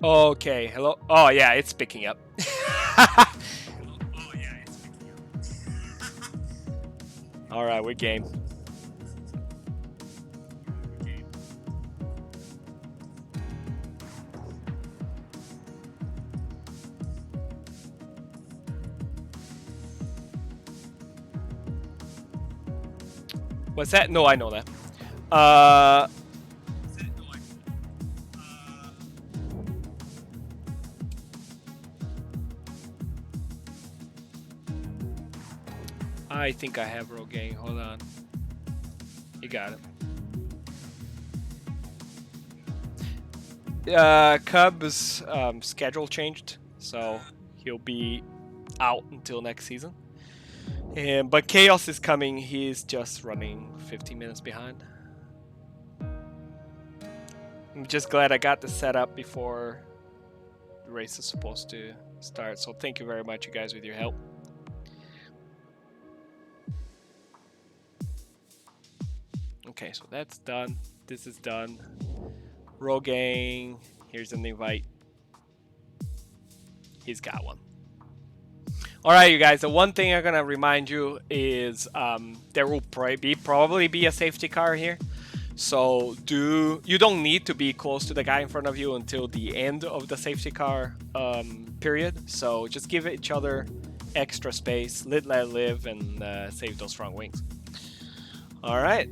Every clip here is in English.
Okay, hello. Oh yeah, it's picking up. All right, we're game. What's that? No, I know that. Uh, I think I have Rogaine. Hold on. You got it. Cub's schedule changed, so he'll be out until next season. But Chaos is coming. He's just running 15 minutes behind. I'm just glad I got the setup before the race is supposed to start. So thank you very much, you guys, with your help. Okay, so that's done. This is done. Rogaine, here's an invite. He's got one. All right, you guys. The one thing I'm gonna remind you is there will probably be a safety car here. So you don't need to be close to the guy in front of you until the end of the safety car period. So just give each other extra space, let live, and save those front wings. All right,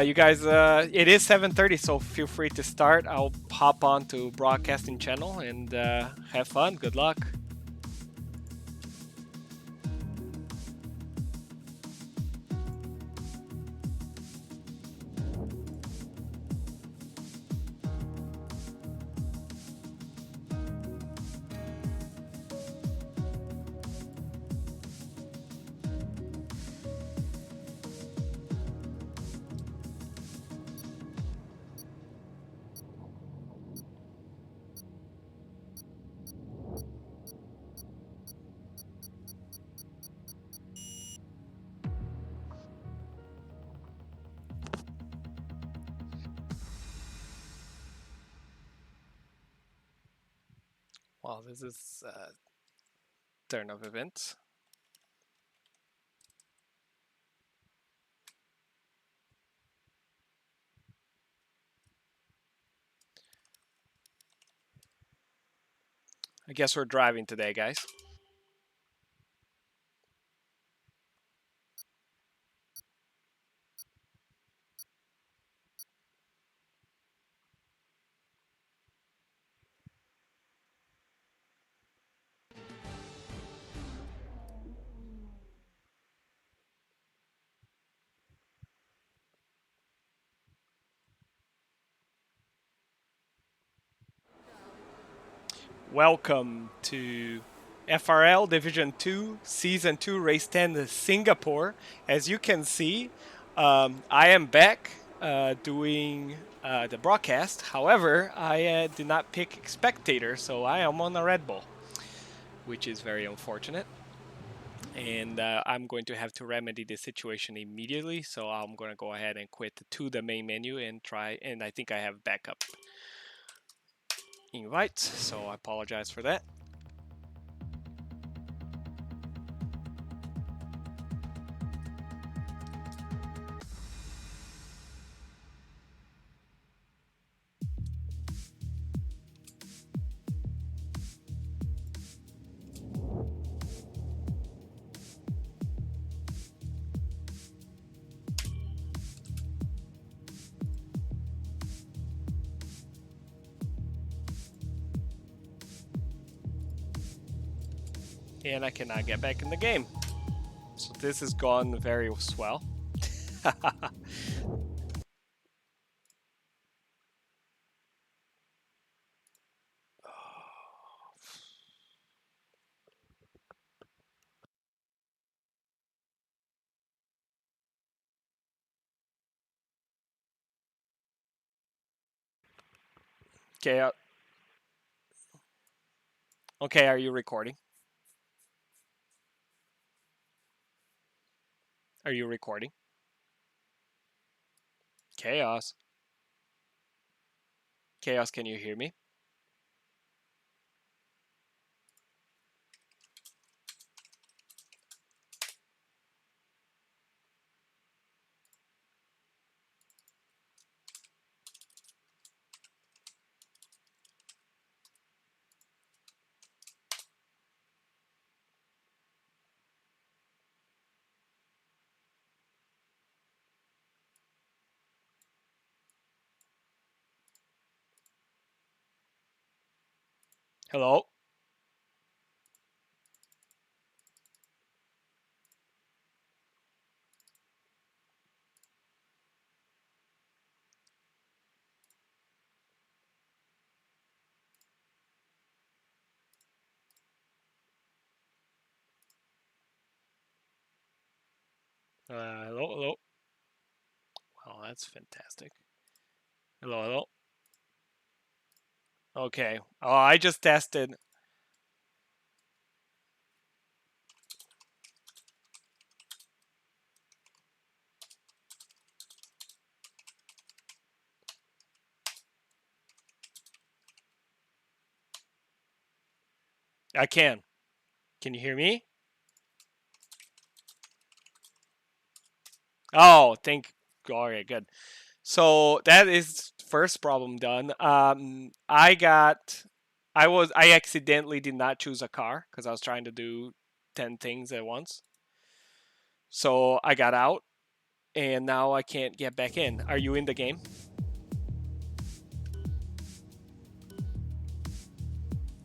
you guys. It is 7:30, so feel free to start. I'll hop on to broadcasting channel and have fun. Good luck. Wow, this is turn of events. I guess we're driving today, guys. Welcome to FRL Division 2, Season 2, Race 10, Singapore. As you can see, I am back doing the broadcast. However, I did not pick spectator, so I am on a Red Bull, which is very unfortunate. And I'm going to have to remedy the situation immediately, so I'm going to go ahead and quit to the main menu and try, and I think I have backup invites, so I apologize for that. And I cannot get back in the game. So this has gone very swell. Okay, okay, are you recording? Are you recording? Chaos. Chaos, can you hear me? Hello? Hello, hello. Oh, that's fantastic. Hello, hello. Okay. Oh, I just tested. I can. Can you hear me? Oh, thank. All right, good. So that is first problem done. I accidentally did not choose a car because I was trying to do 10 things at once. So I got out, and now I can't get back in. Are you in the game?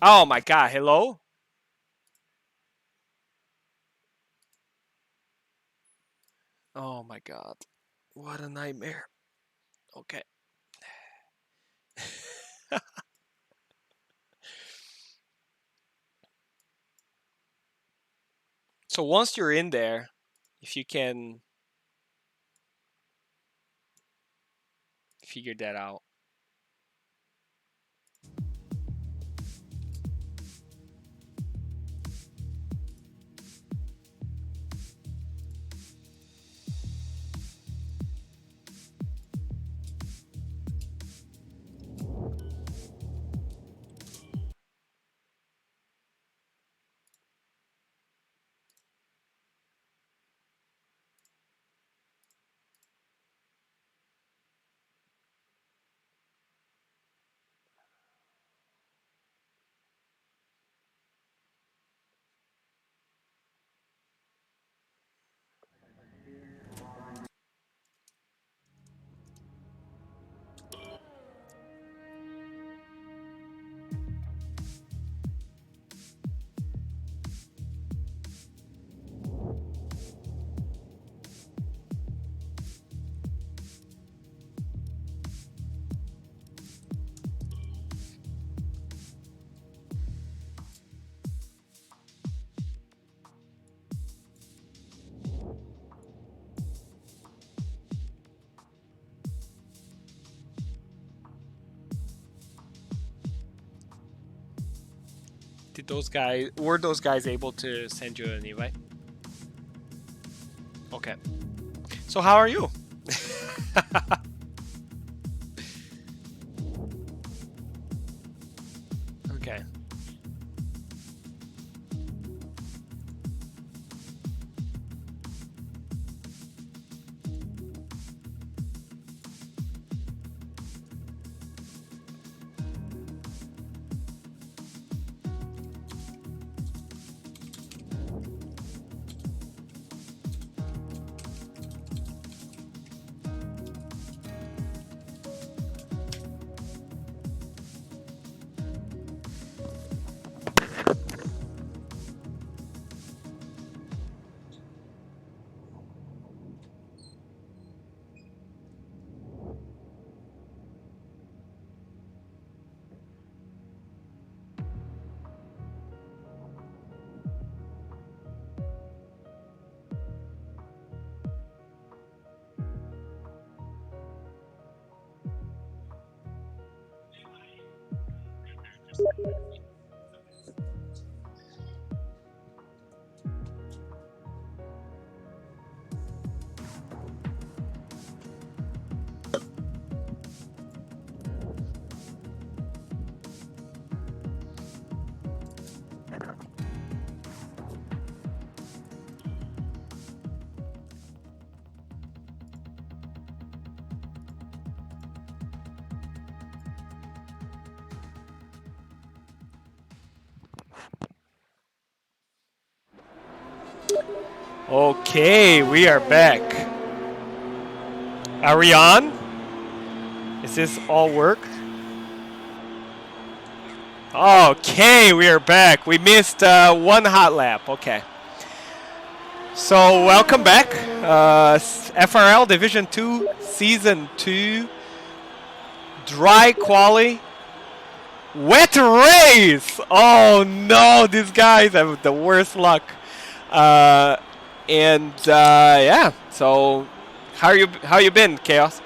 Oh my god! Hello. Oh my god! What a nightmare. Okay. So once you're in there, if you can figure that out. Were those guys able to send you an invite? Okay. So how are you? Okay. Okay, we are back. Are we on? Is this all work? Okay, we are back. We missed one hot lap. Okay. So welcome back. FRL Division 2 Season 2 Dry Quali Wet Race. Oh no, these guys have the worst luck. Yeah. So how you been, Chaos?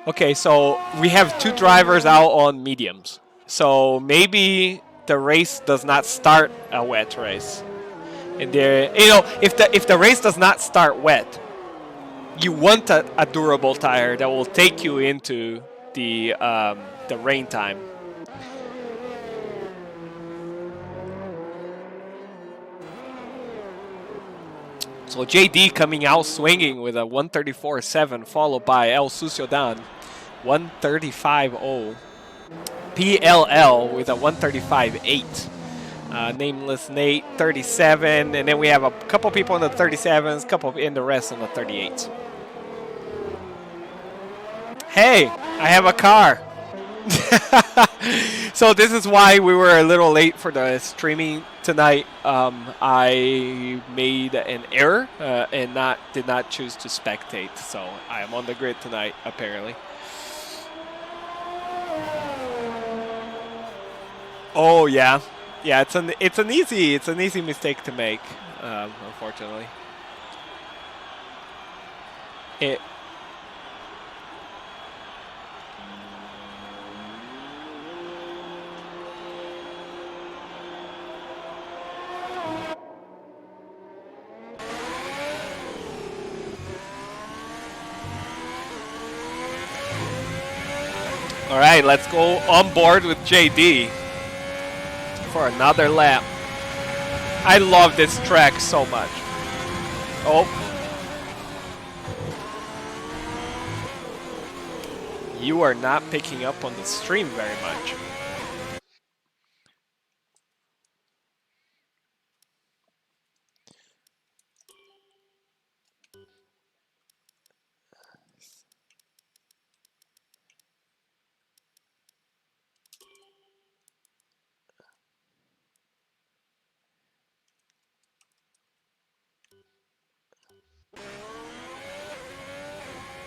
Okay, so we have two drivers out on mediums. So maybe the race does not start a wet race. And there, if the race does not start wet, you want a durable tire that will take you into the rain time. So JD coming out swinging with a 134.7, followed by El Sucio Dan 135.0. PLL with a 135.8. Nameless Nate 37, and then we have a couple people in the 37s, couple in the rest in the 38s. Hey, I have a car. So this is why we were a little late for the streaming tonight. I made an error and did not choose to spectate, so I am on the grid tonight apparently. Oh yeah, yeah. It's an easy mistake to make, unfortunately. It. All right, let's go on board with JD for another lap. I love this track so much. Oh. You are not picking up on the stream very much.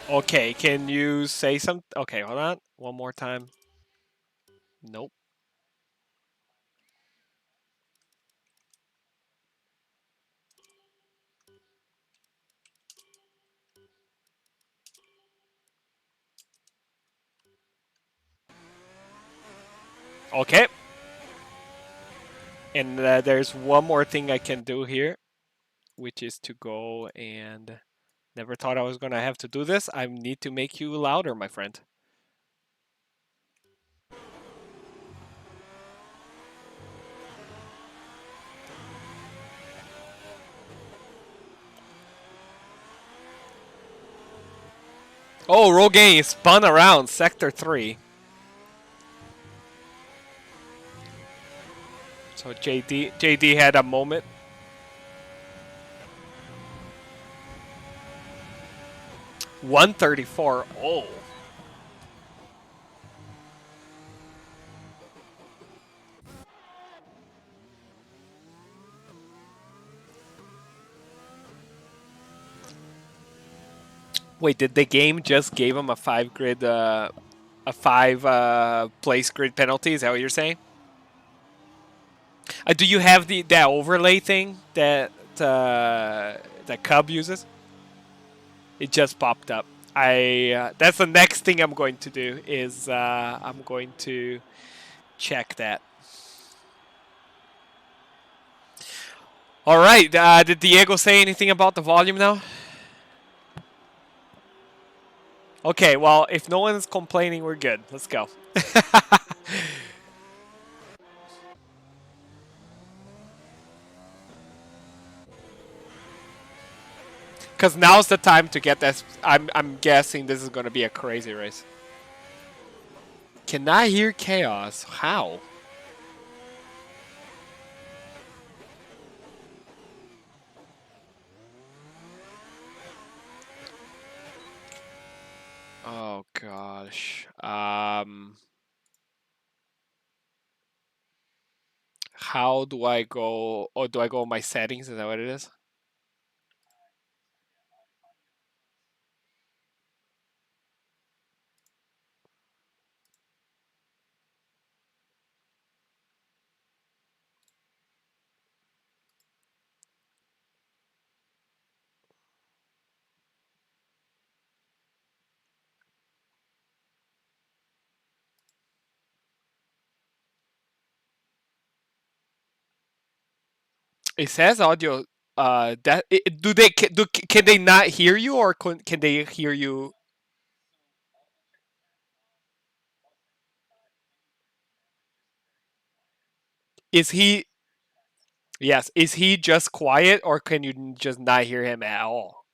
Okay, can you say something? Okay, hold on. One more time. Nope. Okay. And there's one more thing I can do here, which is to go and never thought I was going to have to do this. I need to make you louder, my friend. Oh, Rogaine spun around Sector 3. So JD had a moment. $134. Oh. Wait, did the game just gave him a 5 grid, a 5 place grid penalty? Is that what you're saying? Do you have that overlay thing that that Cub uses? It just popped up. That's the next thing I'm going to do is I'm going to check that. All right. Did Diego say anything about the volume now? Okay, well, if no one's complaining, we're good. Let's go. Because now's the time to get this. I'm guessing this is going to be a crazy race. Can I hear chaos? How? Oh gosh. How do I go? Or do I go my settings? Is that what it is? It says audio. Do they can they not hear you, or can they hear you? Is he? Yes. Is he just quiet, or can you just not hear him at all?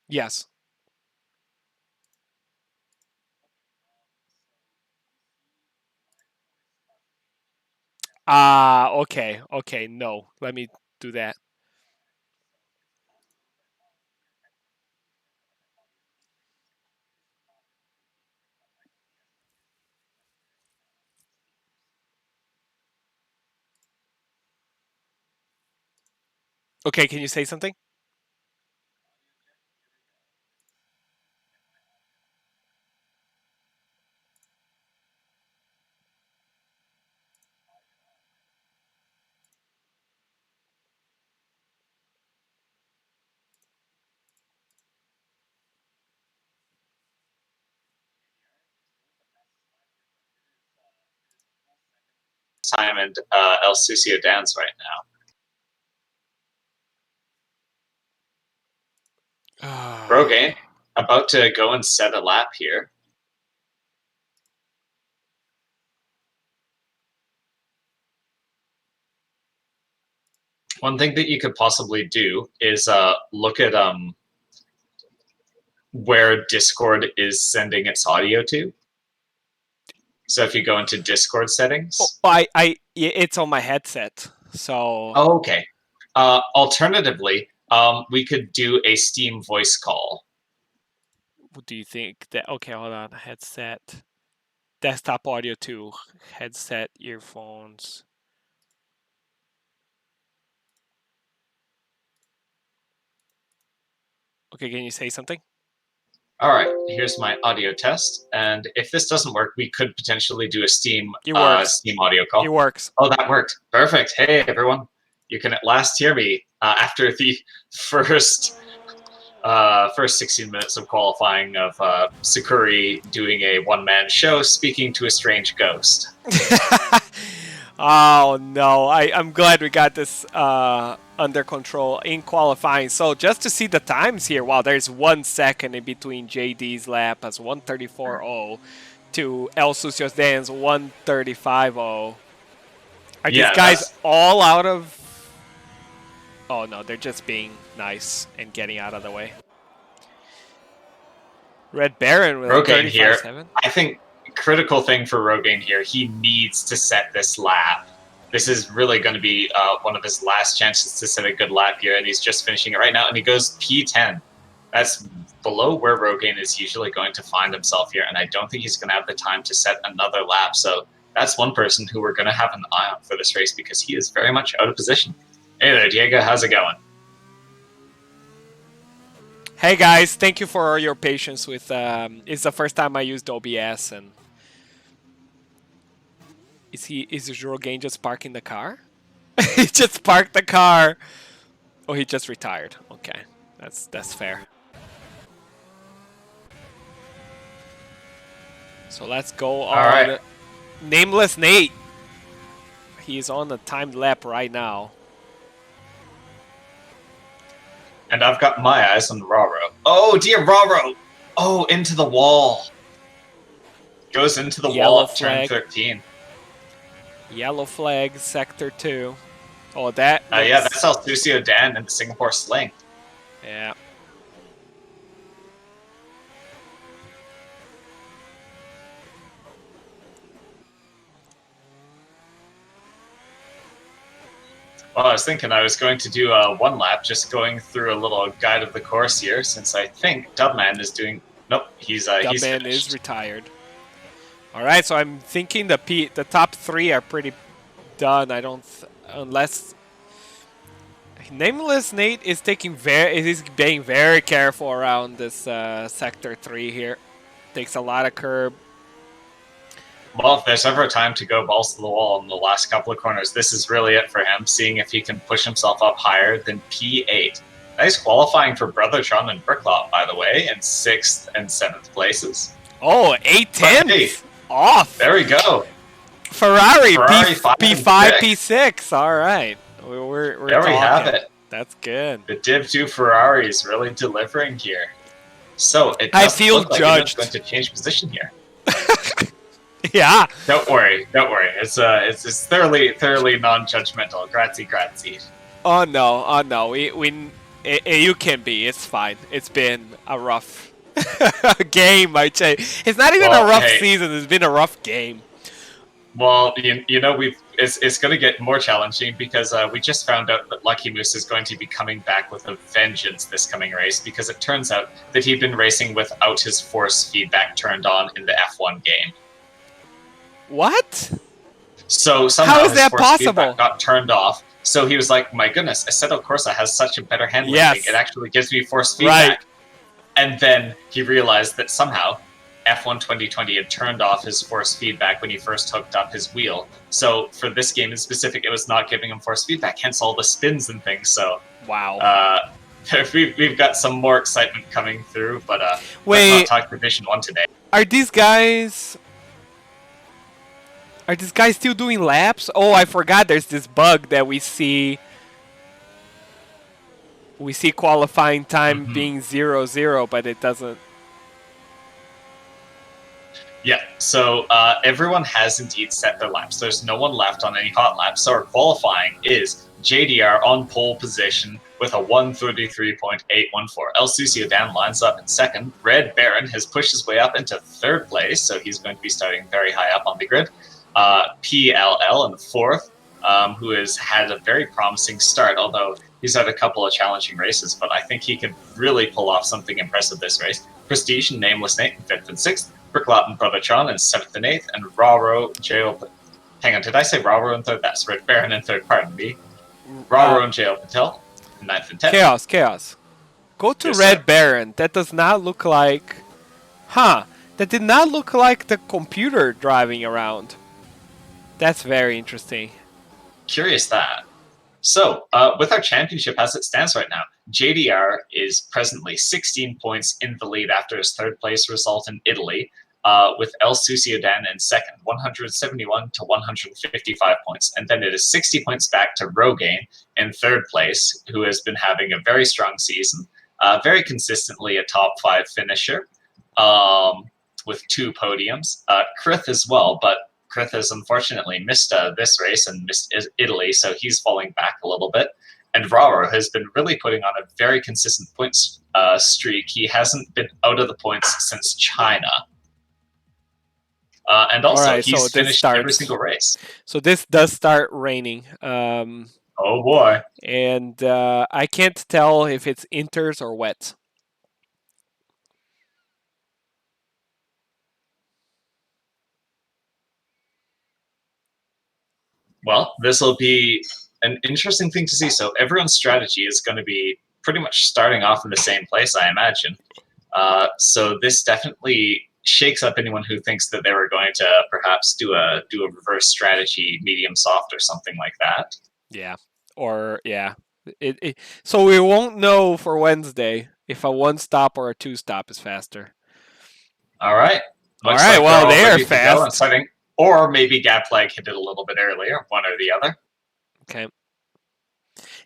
Yes. Ah, okay, okay. No, let me do that. Okay, can you say something? Time and El Sucio dance right now. Rogaine, about to go and set a lap here. One thing that you could possibly do is look at where Discord is sending its audio to. So if you go into Discord settings. It's on my headset. So. Oh, okay. Alternatively, we could do a Steam voice call. What do you think? That okay? Hold on. Headset, desktop audio too. Headset, earphones. Okay, can you say something? All right, here's my audio test, and if this doesn't work, we could potentially do a Steam Steam audio call. It works. Oh, that worked. Perfect. Hey, everyone. You can at last hear me after the first 16 minutes of qualifying of Sakuri doing a one-man show speaking to a strange ghost. Oh no! I'm glad we got this under control in qualifying. So just to see the times here, wow, there's 1 second in between JD's lap as 134.0 to El Sucio's dance 135.0. Are these guys all out of? Oh no, they're just being nice and getting out of the way. Red Baron with Rogaine a 35.7. I think critical thing for Rogaine here, he needs to set this lap. This is really going to be one of his last chances to set a good lap here, and he's just finishing it right now, and he goes P10. That's below where Rogaine is usually going to find himself here, and I don't think he's going to have the time to set another lap. So that's one person who we're going to have an eye on for this race because he is very much out of position. Hey there, Diego. How's it going? Hey guys, thank you for your patience with. It's the first time I used OBS, and is Rogaine just parking the car? He just parked the car. Oh, he just retired. Okay, that's fair. So let's go All right. on Nameless Nate. He's on the timed lap right now. And I've got my eyes on Raro. Oh, dear Raro! Oh, into the wall. Goes into the wall Yellow at turn flag. 13. Yellow flag, sector 2. Oh, that looks... Yeah, that's El Sucio Dan and the Singapore Sling. Yeah. Well, I was thinking I was going to do one lap, just going through a little guide of the course here, since I think Dubman is doing... Nope, he's Dubman finished. is retired. All right, so I'm thinking the top 3 are pretty done. I don't... unless... Nameless Nate is being very careful around this sector 3 here. Takes a lot of curb. Well, if there's ever a time to go balls to the wall in the last couple of corners, this is really it for him, seeing if he can push himself up higher than P8. Nice qualifying for Brothertron and Bricklot, by the way, in 6th and 7th places. Oh, 8/10 Hey, off. there we go. Ferrari P5, P6. All right. We're there talking. we have it. That's good. The Div 2 Ferrari is really delivering here. So it I doesn't feel look like judged. it's going to change position here. Yeah. Don't worry. It's thoroughly non-judgmental. Grazie. Oh no. You can be. It's fine. It's been a rough game, I'd say. It's not even a rough season. It's been a rough game. Well, you know, it's going to get more challenging because we just found out that Lucky Moose is going to be coming back with a vengeance this coming race, because it turns out that he'd been racing without his force feedback turned on in the F1 game. What? So somehow how is that his force possible? feedback got turned off. So he was like, "My goodness, Assetto Corsa has such a better handling. Yes. It actually gives me force feedback." Right. And then he realized that somehow F1 2020 had turned off his force feedback when he first hooked up his wheel. So for this game in specific, it was not giving him force feedback, hence all the spins and things. So wow. We've got some more excitement coming through, but Wait, let's not talk Division 1 today. Are these guys still doing laps? Oh, I forgot there's this bug that we see. We see qualifying time being 0-0, but it doesn't. Yeah, so everyone has indeed set their laps. There's no one left on any hot laps. So our qualifying is JDR on pole position with a 1:33.814. El Sucio Dan lines up in second. Red Baron has pushed his way up into third place, so he's going to be starting very high up on the grid. PLL in fourth, who has had a very promising start, although he's had a couple of challenging races, but I think he could really pull off something impressive this race. Prestige and Nameless Nate in fifth and sixth. Bricklot and Brothertron in seventh and eighth, and Raro, hang on, did I say Raro in third? That's Red Baron in third, pardon me. Raro and J.O. Patel in ninth and tenth. Chaos. Go to Yes, Red sir. Baron. That does not look like... That did not look like the computer driving around. That's very interesting. Curious that. So, with our championship as it stands right now, JDR is presently 16 points in the lead after his third place result in Italy, with El Sucio Dan in second, 171 to 155 points. And then it is 60 points back to Rogaine in third place, who has been having a very strong season, very consistently a top 5 finisher, with 2 podiums. Krith as well, but Krith has unfortunately missed this race and missed Italy, so he's falling back a little bit. And Raro has been really putting on a very consistent points streak. He hasn't been out of the points since China. And also, Alright, he's so finished every single race. So this does start raining. Oh boy. And I can't tell if it's inters or wet. Well, this will be an interesting thing to see. So everyone's strategy is going to be pretty much starting off in the same place, I imagine. So this definitely shakes up anyone who thinks that they were going to perhaps do a reverse strategy, medium soft or something like that. Yeah. Or yeah. So we won't know for Wednesday if a 1-stop or a 2-stop is faster. All right. Looks right, like well, they're all they are ready to go. fast. So I think, or maybe Gapflag hit it a little bit earlier, one or the other. Okay.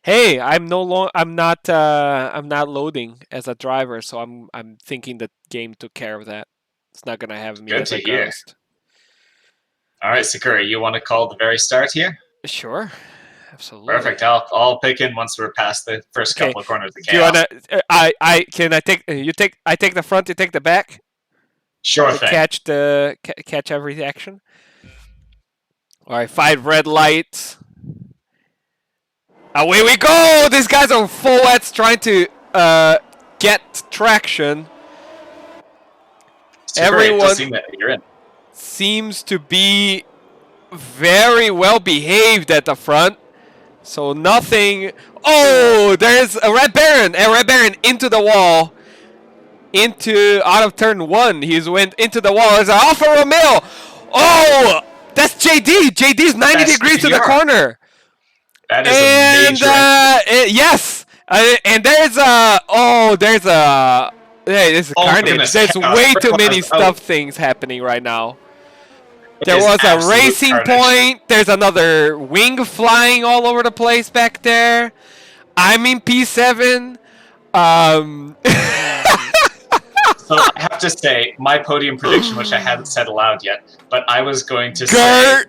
Hey, I'm no long. I'm not loading as a driver, so I'm thinking the game took care of that. It's not gonna have me Good as to a hear. ghost. All right, Sakura, you want to call the very start here? Sure, absolutely. Perfect. I'll pick in once we're past the first Okay. couple of corners of Do you chaos. wanna? I can I take you take I take the front. You take the back. Sure To thing. catch every action. All right, 5 red lights. Away we go! These guys are full wets trying to get traction. Sakura, it does Everyone seem that you're in. seems to be very well behaved at the front. So nothing. Oh, there's a Red Baron. A Red Baron into the wall. Out of turn 1. He's went into the wall. There's an Alfa Romeo. Oh, that's JD. JD's 90 That's degrees to the JDR. corner. That is And a major. yes, and there's there's a Oh my carnage. goodness, There's chaos. way too many Bricklayers stuff out. things happening right now. It There is was a absolute racing carnage. point. There's another wing flying all over the place back there. I'm in P7. So I have to say, my podium prediction, which I haven't said aloud yet, but I was going to say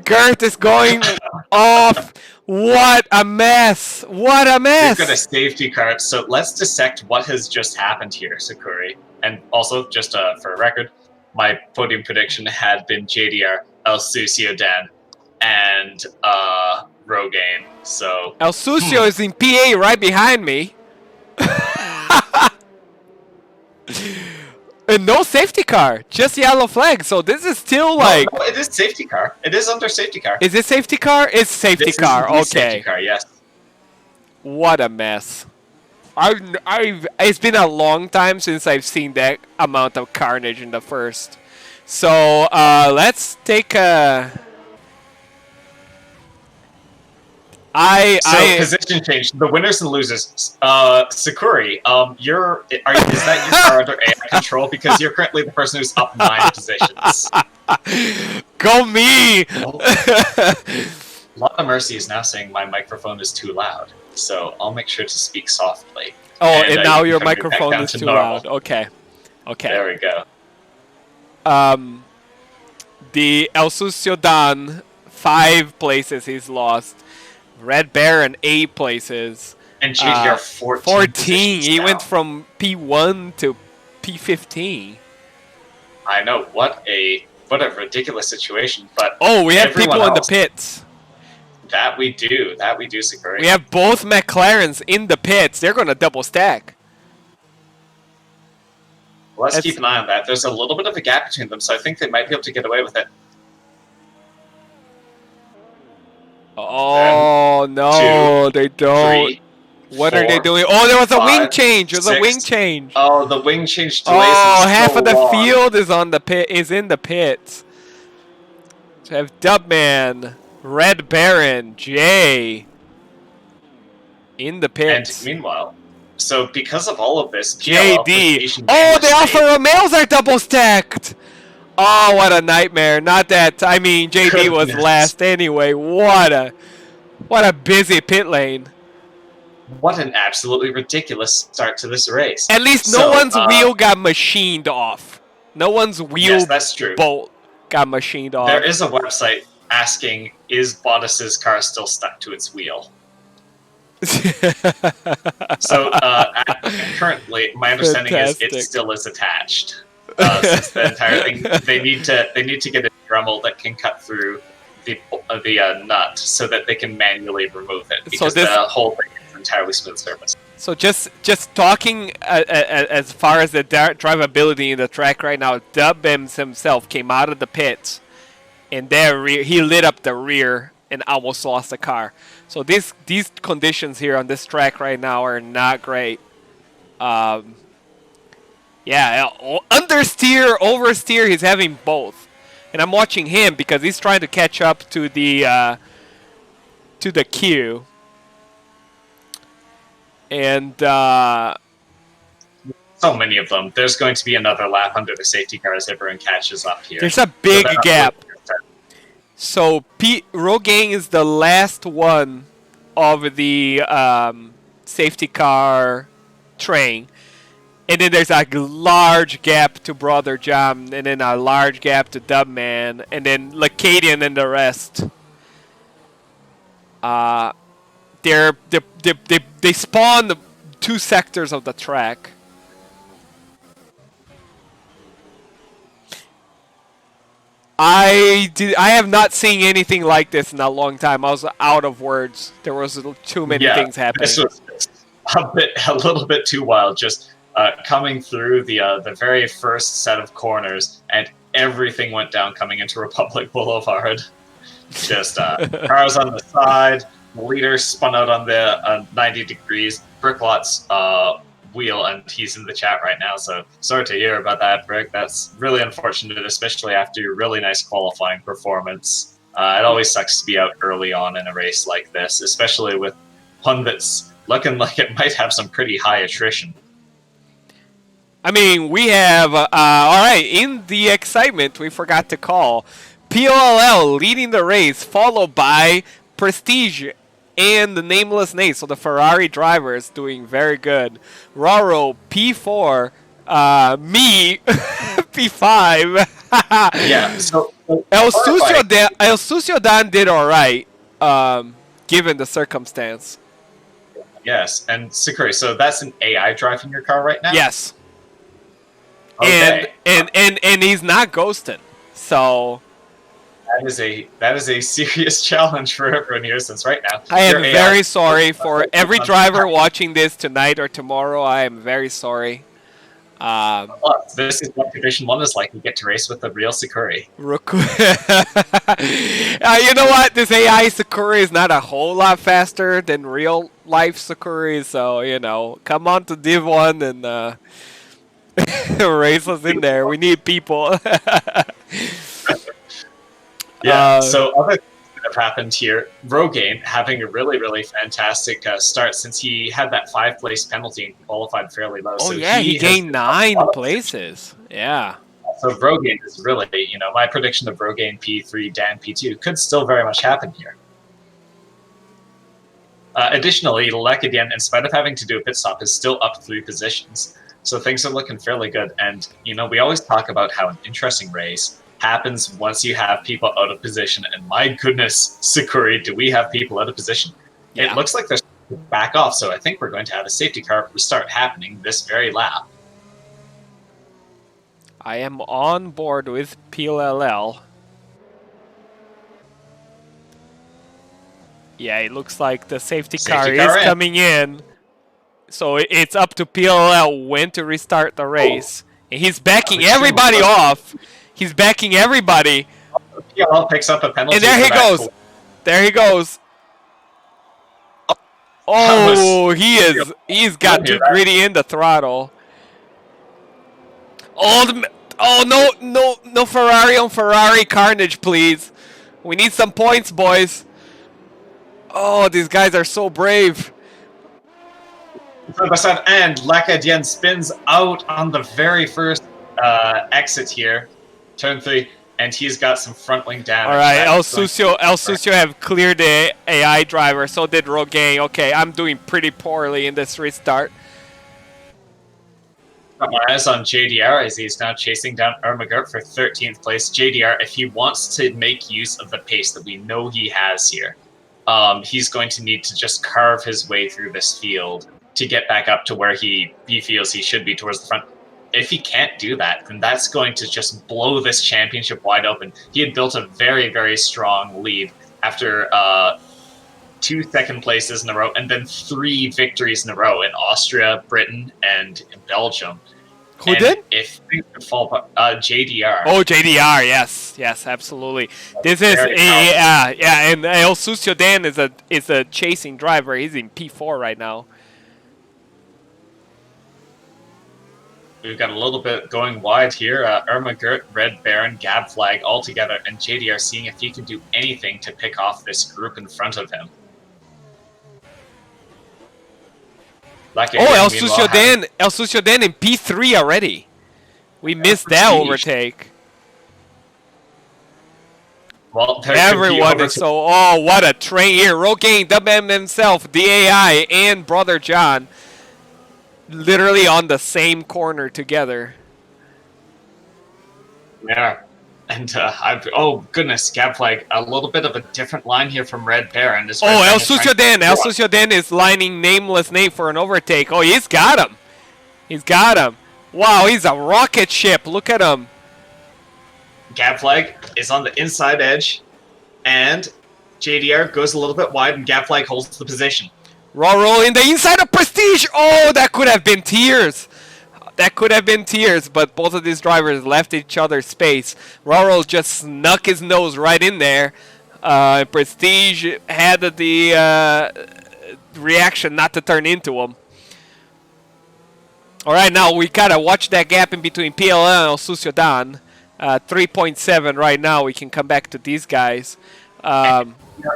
Gert is going off. What a mess! What a you've mess! got a safety car. So let's dissect what has just happened here, Sakuri. And also, just for a record, my podium prediction had been JDR, El Sucio Dan, and Rogaine. So El Sucio is in PA right behind me. And no safety car, just yellow flag. So this is still like. No, it is safety car. It is under safety car. Is it safety car? It's safety This car. is the Okay. safety car, yes. What a mess. It's been a long time since I've seen that amount of carnage in the first. So let's take a. Position change. The winners and losers. Sakuri, is that your car under AI control? Because you're currently the person who's up 9 positions. Go me! Lotta Mercy is now saying my microphone is too loud, so I'll make sure to speak softly. Oh, and now you your can come back microphone down is to too normal. loud. Okay. Okay. There we go. The El Sucio Dan, 5 places he's lost. Red Baron, 8 places. And JDR 14. 14. He now. went from P1 to P15. I know, what a ridiculous situation. But oh, we have people in the else, pits. That we do, Sakuri. We have both McLarens in the pits. They're gonna double stack. Let's keep an eye on that. There's a little bit of a gap between them, so I think they might be able to get away with it. Oh, no, they don't. 3, what 4, are they doing? Oh, there was a 5, wing change. There was 6. a wing change. Oh, the wing change delays. Oh, half so of the long. field is on the pit. Is in the pits. So we have Dubman, Red Baron, Jay in the pits. And meanwhile, so because of all of this, JD. Oh, the Alfa Romeos are double stacked. Oh, what a nightmare. Not that. I mean, JD was last anyway. What a busy pit lane. What an absolutely ridiculous start to this race. At least no one's wheel got machined off. No one's wheel that's true. bolt got machined off. There is a website asking, is Bottas's car still stuck to its wheel? So currently, my understanding is it still is attached. Since the entire thing, they need to get a Dremel that can cut through the nut so that they can manually remove it, because the whole thing is entirely smooth surface. So just talking as far as the drivability in the track right now, Dubbims himself came out of the pits, and he lit up the rear and almost lost the car. So these conditions here on this track right now are not great. Yeah, understeer, oversteer, he's having both. And I'm watching him because he's trying to catch up to the queue. And so so many of them. There's going to be another lap under the safety car as everyone catches up here. There's a big gap. So Rogaine is the last one of the safety car train. And then there's a large gap to Brother Jam, and then a large gap to Dubman, and then Lacadian and the rest. They spawn the 2 sectors of the track. I have not seen anything like this in a long time. I was out of words. There was too many things happening. This was a little bit too wild. Just coming through the very first set of corners, and everything went down coming into Republic Boulevard. Just cars on the side, the leader spun out on the 90 degrees, Bricklot's wheel, and he's in the chat right now, so sorry to hear about that, Brick. That's really unfortunate, especially after your really nice qualifying performance. It always sucks to be out early on in a race like this, especially with one that's looking like it might have some pretty high attrition. I mean, we have, all right, in the excitement, we forgot to call PLL leading the race, followed by Prestige and the Nameless Nate. So the Ferrari drivers doing very good. Raro, P4, me, P5. Yeah, so El Sucio Dan did all right, given the circumstance. Yes, and Sakuri, so that's an AI driving your car right now? Yes. Okay. And he's not ghosting. So that is a serious challenge for everyone here, since right now I am very sorry for every driver watching this tonight or tomorrow. I am very sorry. This is what Division 1 is like. You get to race with the real Sakuri. You know what? This AI Sakuri is not a whole lot faster than real life Sakuri, so, you know, come on to Div 1 and race us in there. We need people. Yeah, so other things that have happened here, Rogaine having a really, really fantastic start, since he had that 5-place penalty and qualified fairly low. Oh, so yeah, he gained 9 places. Yeah. So Rogaine is really, you know, my prediction of Rogaine P3, Dan P2 could still very much happen here. Additionally, Lekadian, in spite of having to do a pit stop, is still up 3 positions. So things are looking fairly good. And, you know, we always talk about how an interesting race happens once you have people out of position. And my goodness, Sakuri, do we have people out of position? Yeah. It looks like they're back off. So I think we're going to have a safety car restart happening this very lap. I am on board with PLL. Yeah, it looks like the safety car is coming in. So it's up to PLL when to restart the race. And he's backing everybody off. He's backing everybody. PLL picks up a penalty. And there he goes. There he goes. Oh, he's got too gritty in the throttle. Oh, no Ferrari on Ferrari carnage, please. We need some points, boys. Oh, these guys are so brave. And Lekadian spins out on the very first exit here, turn 3, and he's got some front wing damage. All right, El Sucio have cleared the AI driver, so did Rogaine. Okay, I'm doing pretty poorly in this restart. Got my eyes on JDR as he's now chasing down Ermagert for 13th place. JDR, if he wants to make use of the pace that we know he has here, he's going to need to just carve his way through this field to get back up to where he feels he should be towards the front. If he can't do that, then that's going to just blow this championship wide open. He had built a very, very strong lead after 2 second places in a row, and then 3 victories in a row in Austria, Britain, and in Belgium. Who did? If things could fall apart, JDR. Oh, JDR, yes, absolutely. This is and El Sucio Dan is a chasing driver. He's in P4 right now. We've got a little bit going wide here. Ermagert, Red Baron, Gab Flag all together, and JDR seeing if he can do anything to pick off this group in front of him. El Sucioden in P3 already. We missed that overtake. Well, everyone is so... Oh, what a train here. Rogaine, WM himself, the AI, and Brother John. Literally on the same corner together. Yeah. And, oh, goodness, Gab Flag, a little bit of a different line here from Red Baron. El Sucioden is lining Nameless Nate for an overtake. Oh, he's got him. He's got him. Wow, he's a rocket ship. Look at him. Gab Flag is on the inside edge, and JDR goes a little bit wide, and Gab Flag holds the position. Roll in the inside of Prestige. Oh, that could have been tears. That could have been tears, but both of these drivers left each other space. Roro just snuck his nose right in there. Prestige had the reaction not to turn into him. All right, now we gotta watch that gap in between PLL and El Suciodan. 3.7 right now. We can come back to these guys.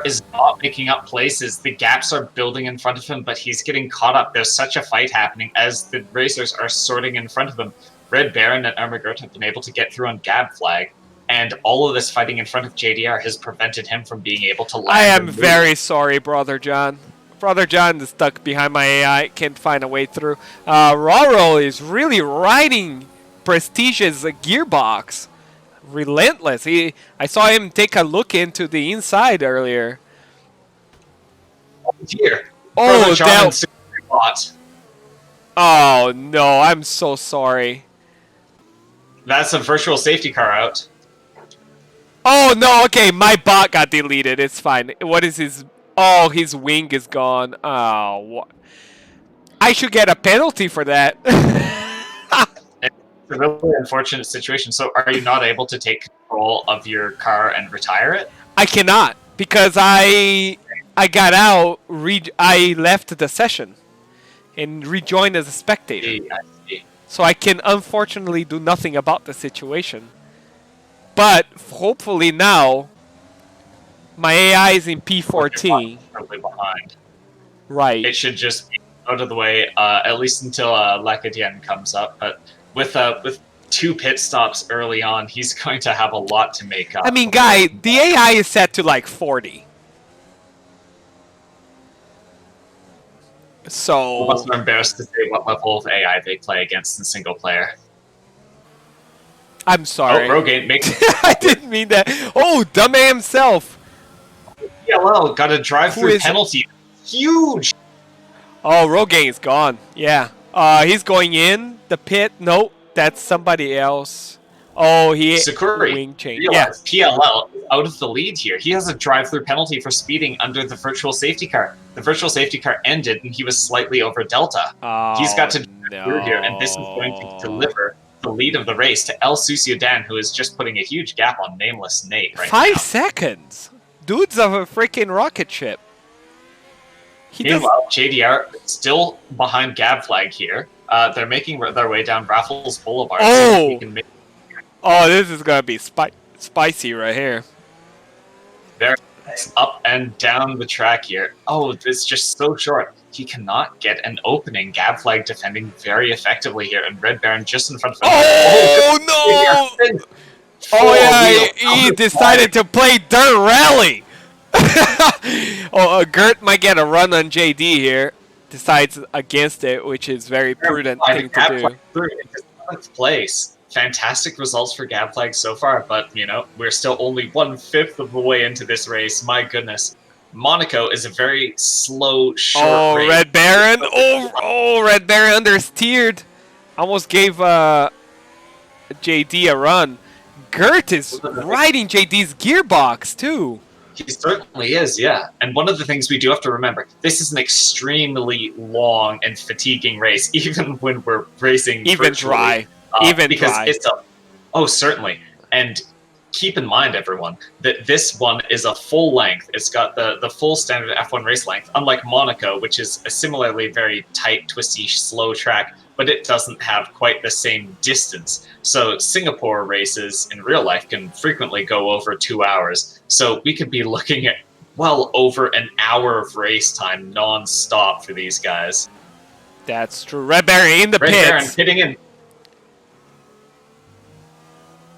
Is not picking up places. The gaps are building in front of him, but he's getting caught up. There's such a fight happening as the racers are sorting in front of him. Red Baron and Armagert have been able to get through on Gab Flag, and all of this fighting in front of JDR has prevented him from being able to land. I am very sorry, Brother John. Brother John is stuck behind my AI, can't find a way through. Roro is really riding Prestige's gearbox. Relentless. I saw him take a look into the inside earlier. Here. Oh, oh no, I'm so sorry. That's a virtual safety car out. Oh no, okay, my bot got deleted. It's fine. What is his... Oh, his wing is gone. Oh, what? I should get a penalty for that. It's a really unfortunate situation. So are you not able to take control of your car and retire it? I cannot, because I got out, I left the session and rejoined as a spectator. I see. So I can unfortunately do nothing about the situation. But hopefully now, my AI is in P14. Probably behind. Right. It should just be out of the way, at least until Lacadienne comes up. But with 2 pit stops early on, he's going to have a lot to make up. I mean, guy, the AI is set to like 40. So... I'm also embarrassed to say what level of AI they play against in single player. I'm sorry. Oh, Rogaine makes... I didn't mean that. Oh, Dummy himself. PLL got a drive-through penalty. Huge! Oh, Rogaine's gone. Yeah. He's going in the pit. Nope, that's somebody else. Oh, he... Sakuri. Wing change. Yeah. PLL out of the lead here. He has a drive-through penalty for speeding under the virtual safety car. The virtual safety car ended, and he was slightly over Delta. Oh, he's got to drive through here, and this is going to deliver the lead of the race to El Suciodan, who is just putting a huge gap on Nameless Nate right 5 now. seconds? Dude's a freaking rocket ship. Meanwhile, JDR still behind Gab Flag here. They're making their way down Raffles Boulevard. Oh! Oh, this is going to be spicy right here. They're up and down the track here. Oh, it's just so short. He cannot get an opening. Gab Flag defending very effectively here, and Red Baron just in front of him. Oh, no! Oh, yeah, he decided to play Dirt Rally. Oh, Gert might get a run on JD here. Decides against it, which is very prudent thing to do. In 7th place. Fantastic results for Gab Flag so far, but, you know, we're still only 1/5 of the way into this race. My goodness. Monaco is a very slow, short race. Red Baron. Oh, Red Baron understeered. Almost gave JD a run. Gert is riding JD's gearbox, too. He certainly is, yeah. And one of the things we do have to remember, this is an extremely long and fatiguing race, even when we're racing Even dry. Because it's a... Oh, certainly. And keep in mind, everyone, that this one is a full length. It's got the full standard F1 race length, unlike Monaco, which is a similarly very tight, twisty, slow track, but it doesn't have quite the same distance. So Singapore races in real life can frequently go over 2 hours. So we could be looking at well over an hour of race time non-stop for these guys. That's true. Red Baron in the Red Baron pits. hitting in.